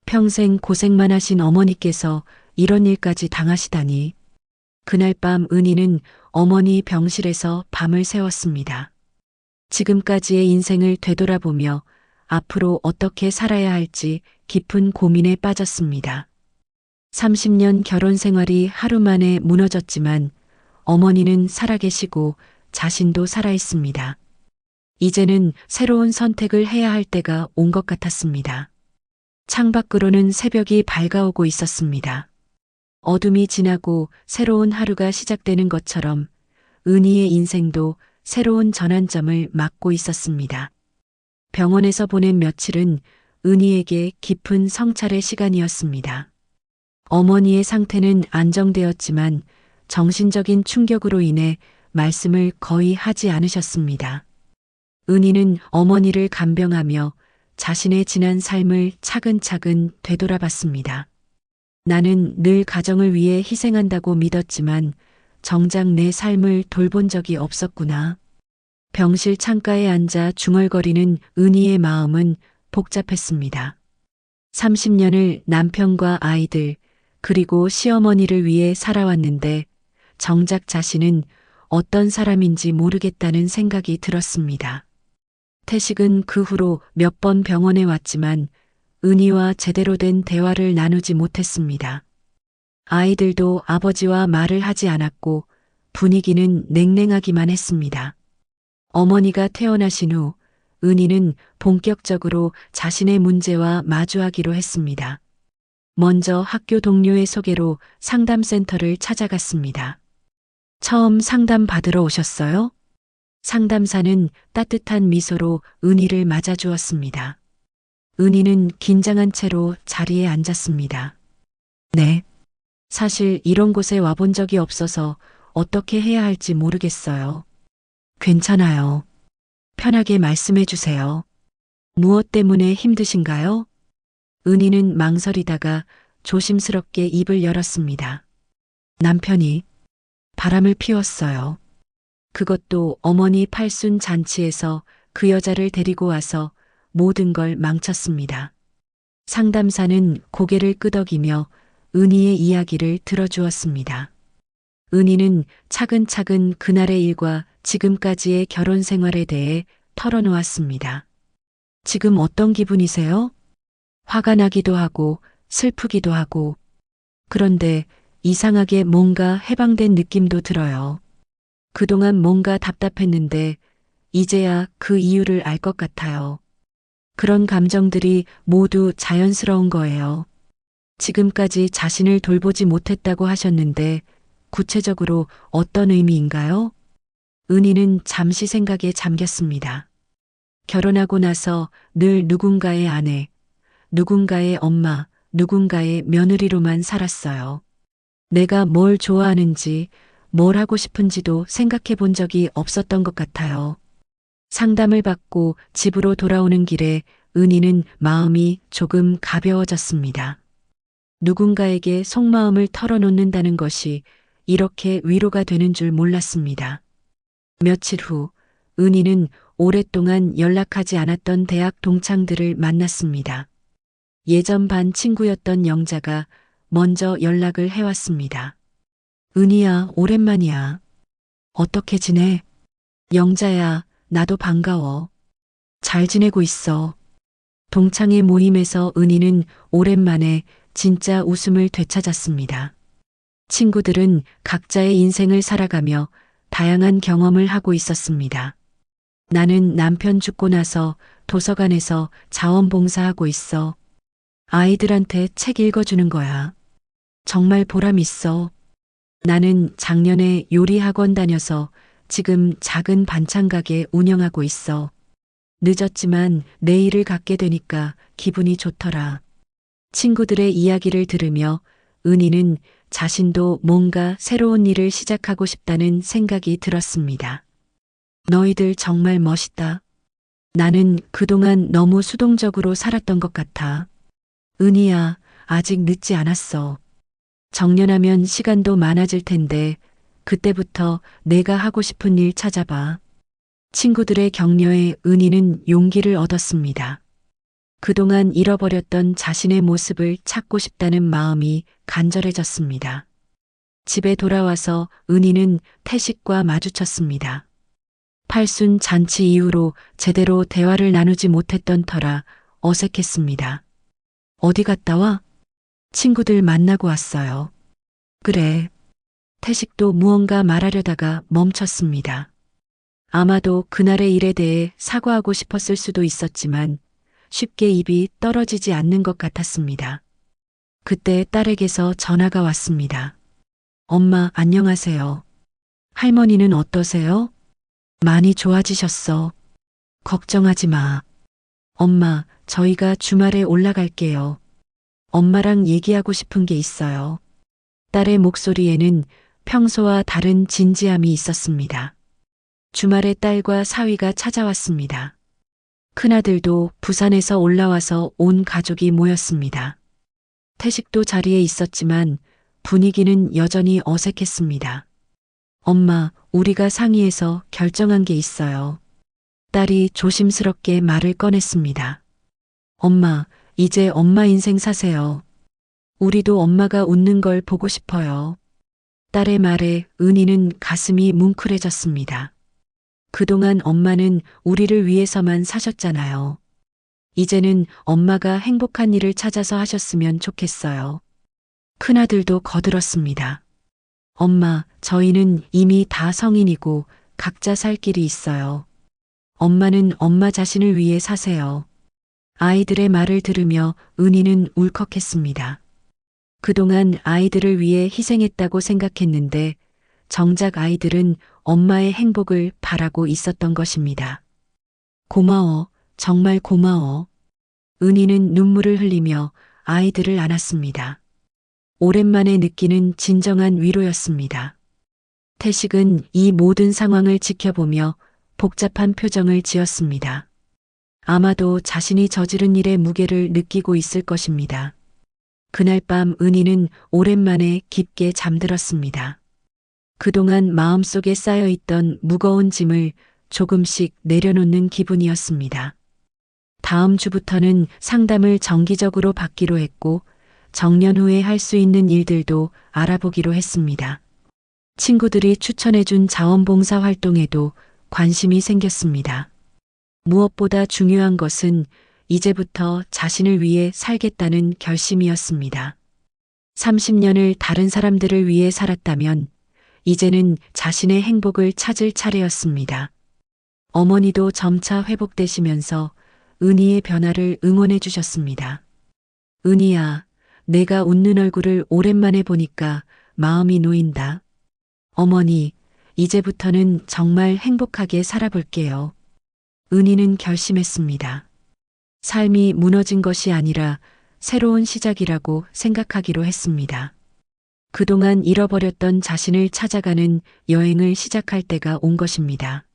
평생 고생만 하신 어머니께서 이런 일까지 당하시다니. 그날 밤 은희는 어머니 병실에서 밤을 새웠습니다. 지금까지의 인생을 되돌아보며 앞으로 어떻게 살아야 할지 깊은 고민에 빠졌습니다. 30년 결혼 생활이 하루 만에 무너졌지만 어머니는 살아계시고 자신도 살아있습니다. 이제는 새로운 선택을 해야 할 때가 온 것 같았습니다. 창밖으로는 새벽이 밝아오고 있었습니다. 어둠이 지나고 새로운 하루가 시작되는 것처럼 은희의 인생도 새로운 전환점을 맞고 있었습니다. 병원에서 보낸 며칠은 은희에게 깊은 성찰의 시간이었습니다. 어머니의 상태는 안정되었지만 정신적인 충격으로 인해 말씀을 거의 하지 않으셨습니다. 은희는 어머니를 간병하며 자신의 지난 삶을 차근차근 되돌아봤습니다. 나는 늘 가정을 위해 희생한다고 믿었지만 정작 내 삶을 돌본 적이 없었구나. 병실 창가에 앉아 중얼거리는 은희의 마음은 복잡했습니다. 30년을 남편과 아이들, 그리고 시어머니를 위해 살아왔는데 정작 자신은 어떤 사람인지 모르겠다는 생각이 들었습니다. 태식은 그 후로 몇 번 병원에 왔지만 은희와 제대로 된 대화를 나누지 못했습니다. 아이들도 아버지와 말을 하지 않았고 분위기는 냉랭하기만 했습니다. 어머니가 퇴원하신 후 은희는 본격적으로 자신의 문제와 마주하기로 했습니다. 먼저 학교 동료의 소개로 상담센터를 찾아갔습니다. 처음 상담 받으러 오셨어요? 상담사는 따뜻한 미소로 은희를 맞아주었습니다. 은희는 긴장한 채로 자리에 앉았습니다. 네. 사실 이런 곳에 와본 적이 없어서 어떻게 해야 할지 모르겠어요. 괜찮아요. 편하게 말씀해 주세요. 무엇 때문에 힘드신가요? 은희는 망설이다가 조심스럽게 입을 열었습니다. 남편이 바람을 피웠어요. 그것도 어머니 팔순 잔치에서 그 여자를 데리고 와서 모든 걸 망쳤습니다. 상담사는 고개를 끄덕이며 은희의 이야기를 들어주었습니다. 은희는 차근차근 그날의 일과 지금까지의 결혼 생활에 대해 털어놓았습니다. 지금 어떤 기분이세요? 화가 나기도 하고 슬프기도 하고, 그런데 이상하게 뭔가 해방된 느낌도 들어요. 그동안 뭔가 답답했는데 이제야 그 이유를 알 것 같아요. 그런 감정들이 모두 자연스러운 거예요. 지금까지 자신을 돌보지 못했다고 하셨는데 구체적으로 어떤 의미인가요? 은희는 잠시 생각에 잠겼습니다. 결혼하고 나서 늘 누군가의 아내, 누군가의 엄마, 누군가의 며느리로만 살았어요. 내가 뭘 좋아하는지, 뭘 하고 싶은지도 생각해 본 적이 없었던 것 같아요. 상담을 받고 집으로 돌아오는 길에 은희는 마음이 조금 가벼워졌습니다. 누군가에게 속마음을 털어놓는다는 것이 이렇게 위로가 되는 줄 몰랐습니다. 며칠 후 은희는 오랫동안 연락하지 않았던 대학 동창들을 만났습니다. 예전 반 친구였던 영자가 먼저 연락을 해왔습니다. 은희야, 오랜만이야. 어떻게 지내? 영자야, 나도 반가워. 잘 지내고 있어. 동창회 모임에서 은희는 오랜만에 진짜 웃음을 되찾았습니다. 친구들은 각자의 인생을 살아가며 다양한 경험을 하고 있었습니다. 나는 남편 죽고 나서 도서관에서 자원봉사하고 있어. 아이들한테 책 읽어주는 거야. 정말 보람 있어. 나는 작년에 요리 학원 다녀서 지금 작은 반찬 가게 운영하고 있어. 늦었지만 내일을 갖게 되니까 기분이 좋더라. 친구들의 이야기를 들으며 은희는 자신도 뭔가 새로운 일을 시작하고 싶다는 생각이 들었습니다. 너희들 정말 멋있다. 나는 그동안 너무 수동적으로 살았던 것 같아. 은희야, 아직 늦지 않았어. 정년하면 시간도 많아질 텐데 그때부터 내가 하고 싶은 일 찾아봐. 친구들의 격려에 은희는 용기를 얻었습니다. 그동안 잃어버렸던 자신의 모습을 찾고 싶다는 마음이 간절해졌습니다. 집에 돌아와서 은희는 태식과 마주쳤습니다. 팔순 잔치 이후로 제대로 대화를 나누지 못했던 터라 어색했습니다. 어디 갔다 와? 친구들 만나고 왔어요. 그래. 태식도 무언가 말하려다가 멈췄습니다. 아마도 그날의 일에 대해 사과하고 싶었을 수도 있었지만 쉽게 입이 떨어지지 않는 것 같았습니다. 그때 딸에게서 전화가 왔습니다. 엄마, 안녕하세요. 할머니는 어떠세요? 많이 좋아지셨어. 걱정하지 마. 엄마, 저희가 주말에 올라갈게요. 엄마랑 얘기하고 싶은 게 있어요. 딸의 목소리에는 평소와 다른 진지함이 있었습니다. 주말에 딸과 사위가 찾아왔습니다. 큰아들도 부산에서 올라와서 온 가족이 모였습니다. 태식도 자리에 있었지만 분위기는 여전히 어색했습니다. 엄마, 우리가 상의해서 결정한 게 있어요. 딸이 조심스럽게 말을 꺼냈습니다. 엄마, 이제 엄마 인생 사세요. 우리도 엄마가 웃는 걸 보고 싶어요. 딸의 말에 은희는 가슴이 뭉클해졌습니다. 그동안 엄마는 우리를 위해서만 사셨잖아요. 이제는 엄마가 행복한 일을 찾아서 하셨으면 좋겠어요. 큰아들도 거들었습니다. 엄마, 저희는 이미 다 성인이고 각자 살 길이 있어요. 엄마는 엄마 자신을 위해 사세요. 아이들의 말을 들으며 은희는 울컥했습니다. 그동안 아이들을 위해 희생했다고 생각했는데 정작 아이들은 엄마의 행복을 바라고 있었던 것입니다. 고마워, 정말 고마워. 은희는 눈물을 흘리며 아이들을 안았습니다. 오랜만에 느끼는 진정한 위로였습니다. 태식은 이 모든 상황을 지켜보며 복잡한 표정을 지었습니다. 아마도 자신이 저지른 일의 무게를 느끼고 있을 것입니다. 그날 밤 은희는 오랜만에 깊게 잠들었습니다. 그동안 마음속에 쌓여있던 무거운 짐을 조금씩 내려놓는 기분이었습니다. 다음 주부터는 상담을 정기적으로 받기로 했고 정년 후에 할 수 있는 일들도 알아보기로 했습니다. 친구들이 추천해준 자원봉사 활동에도 관심이 생겼습니다. 무엇보다 중요한 것은 이제부터 자신을 위해 살겠다는 결심이었습니다. 30년을 다른 사람들을 위해 살았다면 이제는 자신의 행복을 찾을 차례였습니다. 어머니도 점차 회복되시면서 은희의 변화를 응원해 주셨습니다. 은희야, 내가 웃는 얼굴을 오랜만에 보니까 마음이 놓인다. 어머니, 이제부터는 정말 행복하게 살아볼게요. 은희는 결심했습니다. 삶이 무너진 것이 아니라 새로운 시작이라고 생각하기로 했습니다. 그동안 잃어버렸던 자신을 찾아가는 여행을 시작할 때가 온 것입니다.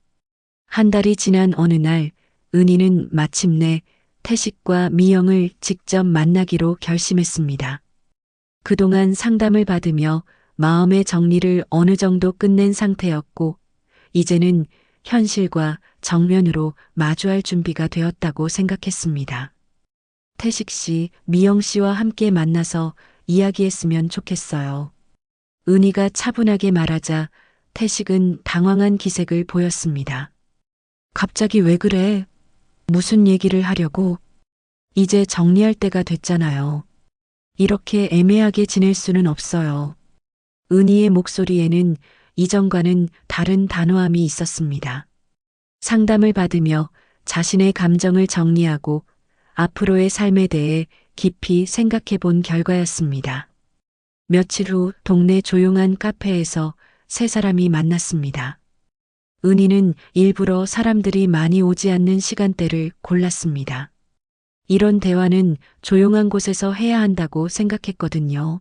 한 달이 지난 어느 날, 은희는 마침내 태식과 미영을 직접 만나기로 결심했습니다. 그동안 상담을 받으며 마음의 정리를 어느 정도 끝낸 상태였고, 이제는 현실과 정면으로 마주할 준비가 되었다고 생각했습니다. 태식 씨, 미영 씨와 함께 만나서 이야기했으면 좋겠어요. 은희가 차분하게 말하자 태식은 당황한 기색을 보였습니다. 갑자기 왜 그래? 무슨 얘기를 하려고? 이제 정리할 때가 됐잖아요. 이렇게 애매하게 지낼 수는 없어요. 은희의 목소리에는 이전과는 다른 단호함이 있었습니다. 상담을 받으며 자신의 감정을 정리하고 앞으로의 삶에 대해 깊이 생각해 본 결과였습니다. 며칠 후 동네 조용한 카페에서 세 사람이 만났습니다. 은희는 일부러 사람들이 많이 오지 않는 시간대를 골랐습니다. 이런 대화는 조용한 곳에서 해야 한다고 생각했거든요.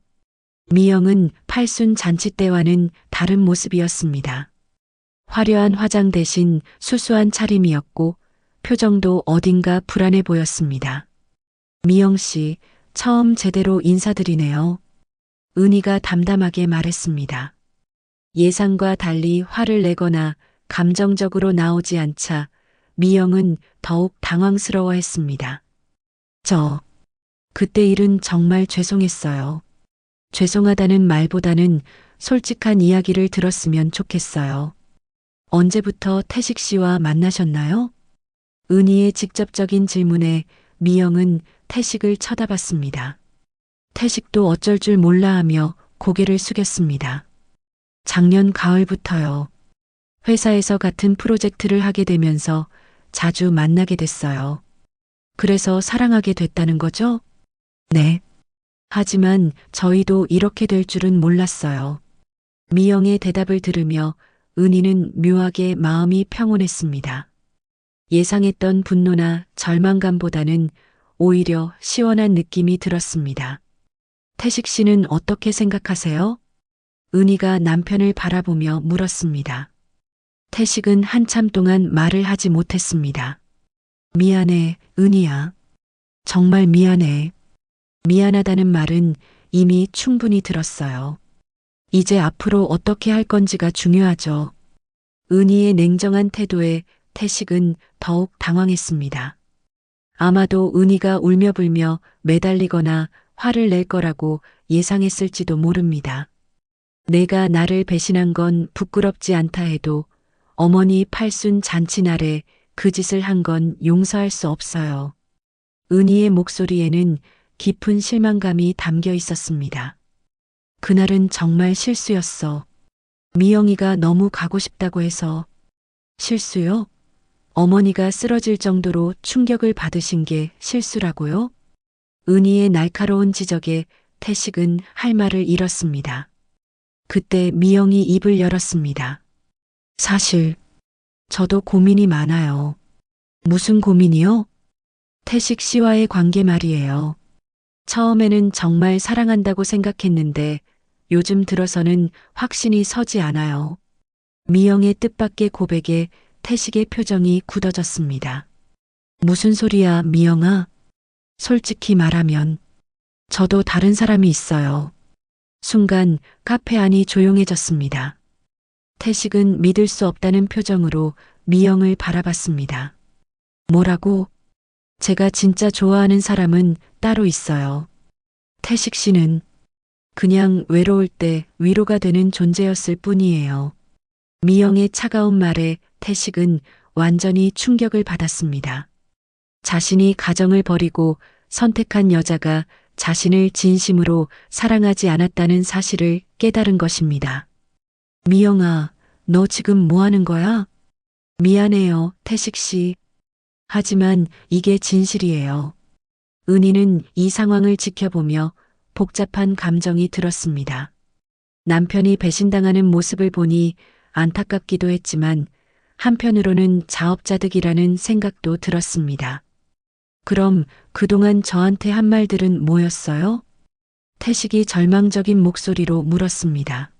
미영은 팔순 잔치 때와는 다른 모습이었습니다. 화려한 화장 대신 수수한 차림이었고 표정도 어딘가 불안해 보였습니다. 미영 씨, 처음 제대로 인사드리네요. 은희가 담담하게 말했습니다. 예상과 달리 화를 내거나 감정적으로 나오지 않자 미영은 더욱 당황스러워했습니다. 그때 일은 정말 죄송했어요. 죄송하다는 말보다는 솔직한 이야기를 들었으면 좋겠어요. 언제부터 태식 씨와 만나셨나요? 은희의 직접적인 질문에 미영은 태식을 쳐다봤습니다. 태식도 어쩔 줄 몰라 하며 고개를 숙였습니다. 작년 가을부터요. 회사에서 같은 프로젝트를 하게 되면서 자주 만나게 됐어요. 그래서 사랑하게 됐다는 거죠? 네. 하지만 저희도 이렇게 될 줄은 몰랐어요. 미영의 대답을 들으며 은희는 묘하게 마음이 평온했습니다. 예상했던 분노나 절망감보다는 오히려 시원한 느낌이 들었습니다. 태식 씨는 어떻게 생각하세요? 은희가 남편을 바라보며 물었습니다. 태식은 한참 동안 말을 하지 못했습니다. 미안해, 은희야. 정말 미안해. 미안하다는 말은 이미 충분히 들었어요. 이제 앞으로 어떻게 할 건지가 중요하죠. 은희의 냉정한 태도에 태식은 더욱 당황했습니다. 아마도 은희가 울며불며 매달리거나 화를 낼 거라고 예상했을지도 모릅니다. 내가 나를 배신한 건 부끄럽지 않다 해도 어머니 팔순 잔치날에 그 짓을 한 건 용서할 수 없어요. 은희의 목소리에는 깊은 실망감이 담겨 있었습니다. 그날은 정말 실수였어. 미영이가 너무 가고 싶다고 해서. 실수요? 어머니가 쓰러질 정도로 충격을 받으신 게 실수라고요? 은희의 날카로운 지적에 태식은 할 말을 잃었습니다. 그때 미영이 입을 열었습니다. 사실 저도 고민이 많아요. 무슨 고민이요? 태식 씨와의 관계 말이에요. 처음에는 정말 사랑한다고 생각했는데 요즘 들어서는 확신이 서지 않아요. 미영의 뜻밖의 고백에 태식의 표정이 굳어졌습니다. 무슨 소리야, 미영아? 솔직히 말하면 저도 다른 사람이 있어요. 순간 카페 안이 조용해졌습니다. 태식은 믿을 수 없다는 표정으로 미영을 바라봤습니다. 뭐라고? 제가 진짜 좋아하는 사람은 따로 있어요. 태식 씨는 그냥 외로울 때 위로가 되는 존재였을 뿐이에요. 미영의 차가운 말에 태식은 완전히 충격을 받았습니다. 자신이 가정을 버리고 선택한 여자가 자신을 진심으로 사랑하지 않았다는 사실을 깨달은 것입니다. 미영아, 너 지금 뭐 하는 거야? 미안해요, 태식 씨. 하지만 이게 진실이에요. 은희는 이 상황을 지켜보며 복잡한 감정이 들었습니다. 남편이 배신당하는 모습을 보니 안타깝기도 했지만 한편으로는 자업자득이라는 생각도 들었습니다. 그럼 그동안 저한테 한 말들은 뭐였어요? 태식이 절망적인 목소리로 물었습니다.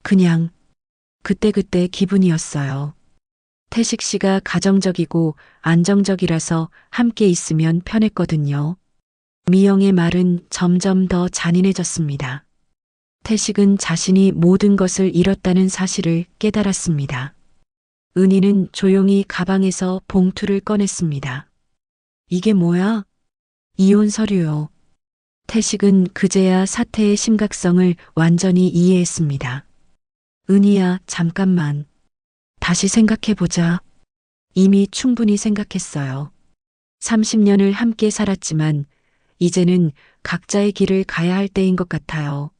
그냥 그때그때 기분이었어요. 태식 씨가 가정적이고 안정적이라서 함께 있으면 편했거든요. 미영의 말은 점점 더 잔인해졌습니다. 태식은 자신이 모든 것을 잃었다는 사실을 깨달았습니다. 은희는 조용히 가방에서 봉투를 꺼냈습니다. 이게 뭐야? 이혼 서류요. 태식은 그제야 사태의 심각성을 완전히 이해했습니다. 은희야, 잠깐만. 다시 생각해보자. 이미 충분히 생각했어요. 30년을 함께 살았지만 이제는 각자의 길을 가야 할 때인 것 같아요.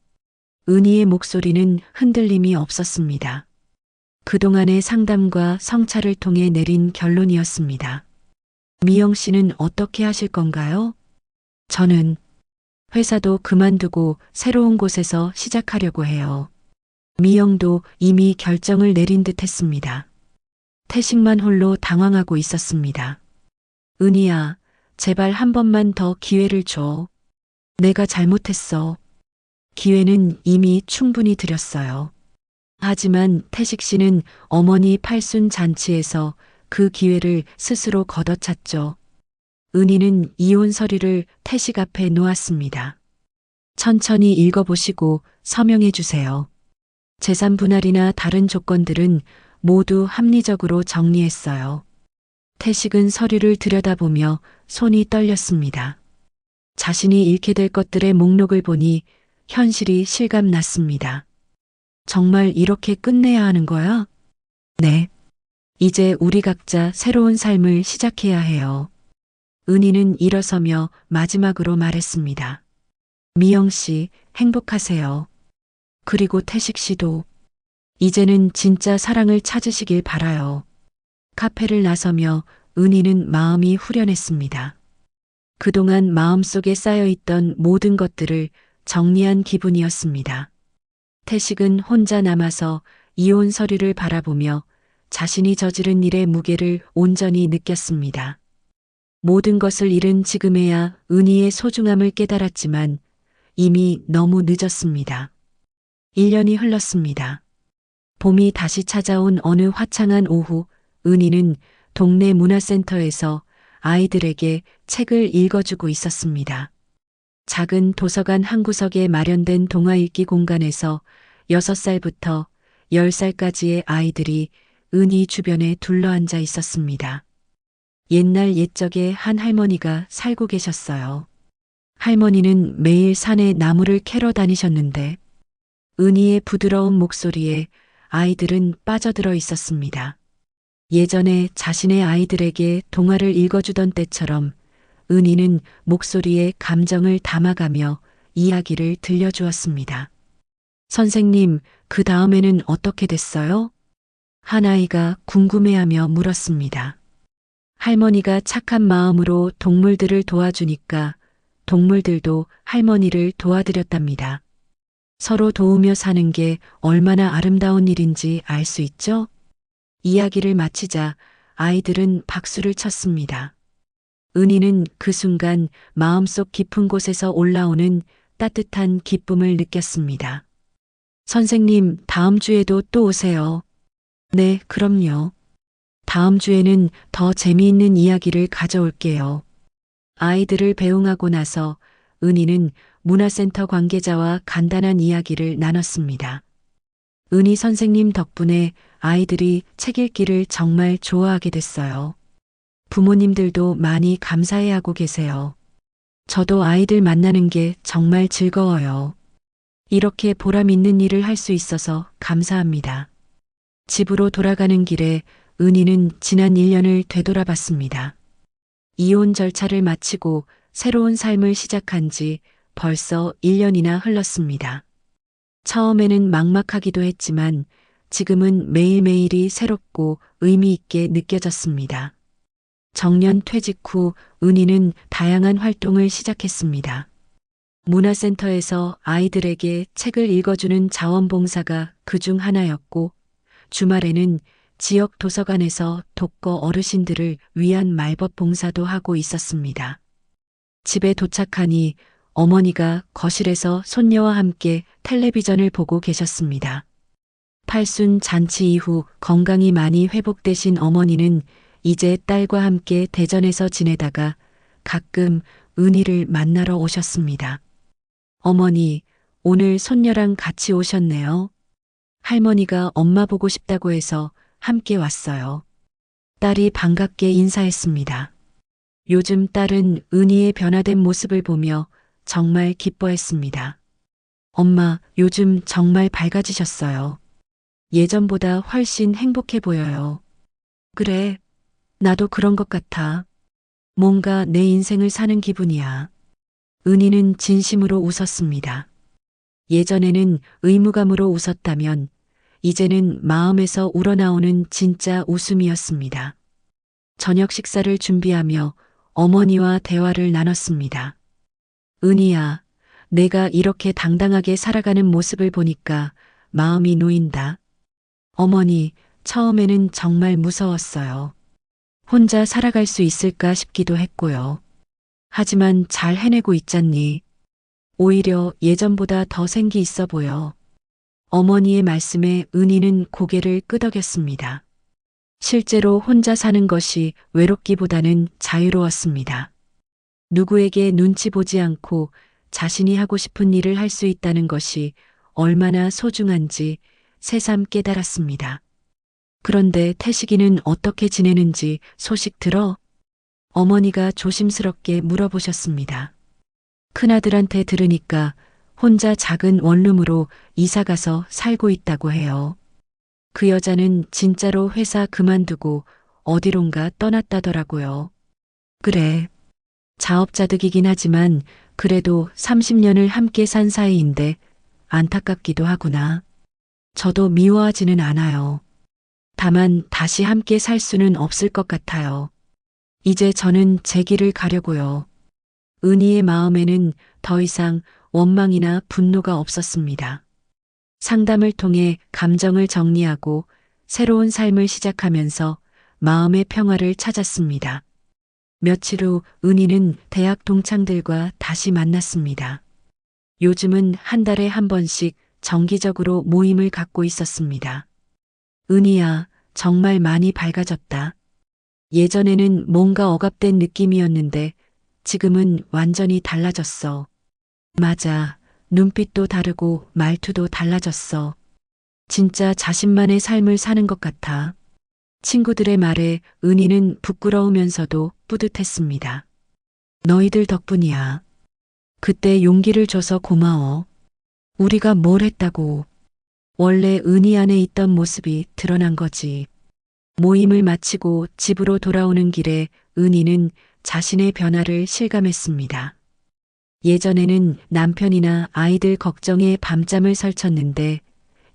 은희의 목소리는 흔들림이 없었습니다. 그동안의 상담과 성찰을 통해 내린 결론이었습니다. 미영 씨는 어떻게 하실 건가요? 저는 회사도 그만두고 새로운 곳에서 시작하려고 해요. 미영도 이미 결정을 내린 듯 했습니다. 태식만 홀로 당황하고 있었습니다. 은희야, 제발 한 번만 더 기회를 줘. 내가 잘못했어. 기회는 이미 충분히 드렸어요. 하지만 태식 씨는 어머니 팔순 잔치에서 그 기회를 스스로 걷어찼죠. 은희는 이혼 서류를 태식 앞에 놓았습니다. 천천히 읽어보시고 서명해 주세요. 재산 분할이나 다른 조건들은 모두 합리적으로 정리했어요. 태식은 서류를 들여다보며 손이 떨렸습니다. 자신이 잃게 될 것들의 목록을 보니 현실이 실감났습니다. 정말 이렇게 끝내야 하는 거야? 네. 이제 우리 각자 새로운 삶을 시작해야 해요. 은희는 일어서며 마지막으로 말했습니다. 미영 씨, 행복하세요. 그리고 태식 씨도 이제는 진짜 사랑을 찾으시길 바라요. 카페를 나서며 은희는 마음이 후련했습니다. 그동안 마음속에 쌓여있던 모든 것들을 정리한 기분이었습니다. 태식은 혼자 남아서 이혼 서류를 바라보며 자신이 저지른 일의 무게를 온전히 느꼈습니다. 모든 것을 잃은 지금에야 은희의 소중함을 깨달았지만 이미 너무 늦었습니다. 1년이 흘렀습니다. 봄이 다시 찾아온 어느 화창한 오후, 은희는 동네 문화센터에서 아이들에게 책을 읽어주고 있었습니다. 작은 도서관 한 구석에 마련된 동화 읽기 공간에서 6살부터 10살까지의 아이들이 은희 주변에 둘러앉아 있었습니다. 옛날 옛적에 한 할머니가 살고 계셨어요. 할머니는 매일 산에 나무를 캐러 다니셨는데 은희의 부드러운 목소리에 아이들은 빠져들어 있었습니다. 예전에 자신의 아이들에게 동화를 읽어주던 때처럼 은희는 목소리에 감정을 담아가며 이야기를 들려주었습니다. 선생님, 그 다음에는 어떻게 됐어요? 한 아이가 궁금해하며 물었습니다. 할머니가 착한 마음으로 동물들을 도와주니까 동물들도 할머니를 도와드렸답니다. 서로 도우며 사는 게 얼마나 아름다운 일인지 알 수 있죠? 이야기를 마치자 아이들은 박수를 쳤습니다. 은희는 그 순간 마음속 깊은 곳에서 올라오는 따뜻한 기쁨을 느꼈습니다. 선생님, 다음 주에도 또 오세요. 네, 그럼요. 다음 주에는 더 재미있는 이야기를 가져올게요. 아이들을 배웅하고 나서 은희는 문화센터 관계자와 간단한 이야기를 나눴습니다. 은희 선생님 덕분에 아이들이 책 읽기를 정말 좋아하게 됐어요. 부모님들도 많이 감사해하고 계세요. 저도 아이들 만나는 게 정말 즐거워요. 이렇게 보람 있는 일을 할 수 있어서 감사합니다. 집으로 돌아가는 길에 은희는 지난 1년을 되돌아봤습니다. 이혼 절차를 마치고 새로운 삶을 시작한 지 벌써 1년이나 흘렀습니다. 처음에는 막막하기도 했지만 지금은 매일매일이 새롭고 의미 있게 느껴졌습니다. 정년 퇴직 후 은희는 다양한 활동을 시작했습니다. 문화센터에서 아이들에게 책을 읽어주는 자원봉사가 그중 하나였고, 주말에는 지역 도서관에서 독거 어르신들을 위한 말벗 봉사도 하고 있었습니다. 집에 도착하니 어머니가 거실에서 손녀와 함께 텔레비전을 보고 계셨습니다. 팔순 잔치 이후 건강이 많이 회복되신 어머니는 이제 딸과 함께 대전에서 지내다가 가끔 은희를 만나러 오셨습니다. 어머니, 오늘 손녀랑 같이 오셨네요. 할머니가 엄마 보고 싶다고 해서 함께 왔어요. 딸이 반갑게 인사했습니다. 요즘 딸은 은희의 변화된 모습을 보며 정말 기뻐했습니다. 엄마, 요즘 정말 밝아지셨어요. 예전보다 훨씬 행복해 보여요. 그래, 나도 그런 것 같아. 뭔가 내 인생을 사는 기분이야. 은희는 진심으로 웃었습니다. 예전에는 의무감으로 웃었다면 이제는 마음에서 우러나오는 진짜 웃음이었습니다. 저녁 식사를 준비하며 어머니와 대화를 나눴습니다. 은희야, 내가 이렇게 당당하게 살아가는 모습을 보니까 마음이 놓인다. 어머니, 처음에는 정말 무서웠어요. 혼자 살아갈 수 있을까 싶기도 했고요. 하지만 잘 해내고 있잖니. 오히려 예전보다 더 생기 있어 보여. 어머니의 말씀에 은희는 고개를 끄덕였습니다. 실제로 혼자 사는 것이 외롭기보다는 자유로웠습니다. 누구에게 눈치 보지 않고 자신이 하고 싶은 일을 할 수 있다는 것이 얼마나 소중한지 새삼 깨달았습니다. 그런데 태식이는 어떻게 지내는지 소식 들어? 어머니가 조심스럽게 물어보셨습니다. 큰아들한테 들으니까 혼자 작은 원룸으로 이사가서 살고 있다고 해요. 그 여자는 진짜로 회사 그만두고 어디론가 떠났다더라고요. 그래. 자업자득이긴 하지만 그래도 30년을 함께 산 사이인데 안타깝기도 하구나. 저도 미워하지는 않아요. 다만 다시 함께 살 수는 없을 것 같아요. 이제 저는 제 길을 가려고요. 은희의 마음에는 더 이상 원망이나 분노가 없었습니다. 상담을 통해 감정을 정리하고 새로운 삶을 시작하면서 마음의 평화를 찾았습니다. 며칠 후 은희는 대학 동창들과 다시 만났습니다. 요즘은 한 달에 한 번씩 정기적으로 모임을 갖고 있었습니다. 은희야, 정말 많이 밝아졌다. 예전에는 뭔가 억압된 느낌이었는데 지금은 완전히 달라졌어. 맞아. 눈빛도 다르고 말투도 달라졌어. 진짜 자신만의 삶을 사는 것 같아. 친구들의 말에 은희는 부끄러우면서도 뿌듯했습니다. 너희들 덕분이야. 그때 용기를 줘서 고마워. 우리가 뭘 했다고. 원래 은희 안에 있던 모습이 드러난 거지. 모임을 마치고 집으로 돌아오는 길에 은희는 자신의 변화를 실감했습니다. 예전에는 남편이나 아이들 걱정에 밤잠을 설쳤는데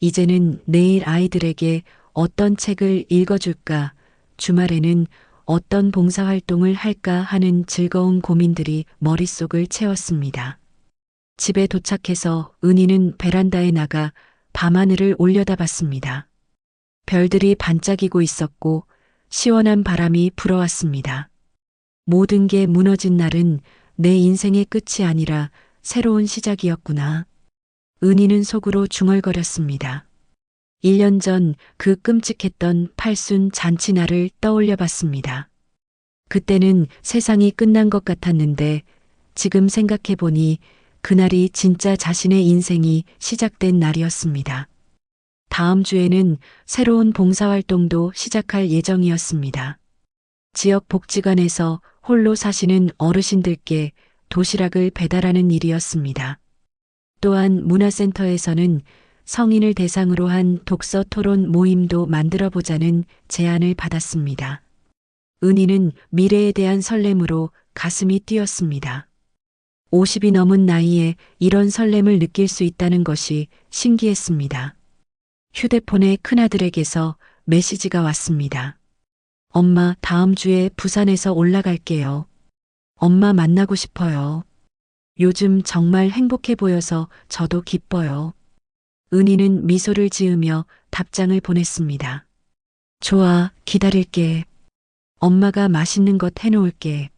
이제는 내일 아이들에게 어떤 책을 읽어줄까, 주말에는 어떤 봉사활동을 할까 하는 즐거운 고민들이 머릿속을 채웠습니다. 집에 도착해서 은희는 베란다에 나가 밤하늘을 올려다봤습니다. 별들이 반짝이고 있었고 시원한 바람이 불어왔습니다. 모든 게 무너진 날은 내 인생의 끝이 아니라 새로운 시작이었구나. 은희는 속으로 중얼거렸습니다. 1년 전 그 끔찍했던 팔순 잔치날을 떠올려 봤습니다. 그때는 세상이 끝난 것 같았는데 지금 생각해 보니 그날이 진짜 자신의 인생이 시작된 날이었습니다. 다음 주에는 새로운 봉사활동도 시작할 예정이었습니다. 지역 복지관에서 홀로 사시는 어르신들께 도시락을 배달하는 일이었습니다. 또한 문화센터에서는 성인을 대상으로 한 독서 토론 모임도 만들어 보자는 제안을 받았습니다. 은희는 미래에 대한 설렘으로 가슴이 뛰었습니다. 50이 넘은 나이에 이런 설렘을 느낄 수 있다는 것이 신기했습니다. 휴대폰에 큰아들에게서 메시지가 왔습니다. 엄마, 다음 주에 부산에서 올라갈게요. 엄마 만나고 싶어요. 요즘 정말 행복해 보여서 저도 기뻐요. 은희는 미소를 지으며 답장을 보냈습니다. 좋아, 기다릴게. 엄마가 맛있는 것 해놓을게.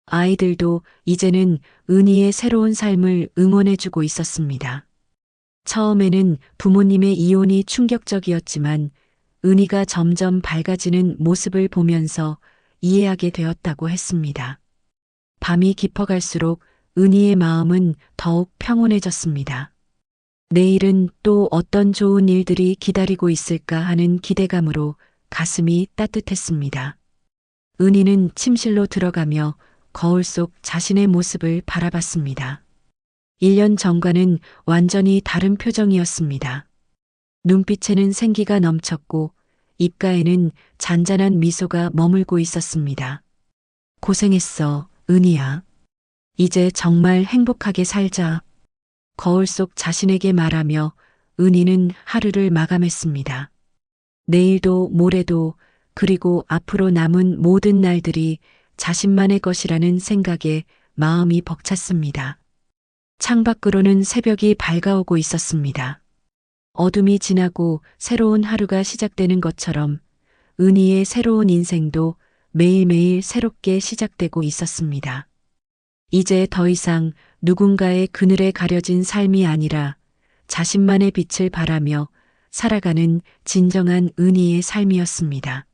아이들도 이제는 은희의 새로운 삶을 응원해주고 있었습니다. 처음에는 부모님의 이혼이 충격적이었지만 은희가 점점 밝아지는 모습을 보면서 이해하게 되었다고 했습니다. 밤이 깊어갈수록 은희의 마음은 더욱 평온해졌습니다. 내일은 또 어떤 좋은 일들이 기다리고 있을까 하는 기대감으로 가슴이 따뜻했습니다. 은희는 침실로 들어가며 거울 속 자신의 모습을 바라봤습니다. 1년 전과는 완전히 다른 표정이었습니다. 눈빛에는 생기가 넘쳤고 입가에는 잔잔한 미소가 머물고 있었습니다. 고생했어, 은희야. 이제 정말 행복하게 살자. 거울 속 자신에게 말하며 은희는 하루를 마감했습니다. 내일도 모레도 그리고 앞으로 남은 모든 날들이 자신만의 것이라는 생각에 마음이 벅찼습니다. 창밖으로는 새벽이 밝아오고 있었습니다. 어둠이 지나고 새로운 하루가 시작되는 것처럼 은희의 새로운 인생도 매일매일 새롭게 시작되고 있었습니다. 이제 더 이상 누군가의 그늘에 가려진 삶이 아니라 자신만의 빛을 발하며 살아가는 진정한 은희의 삶이었습니다.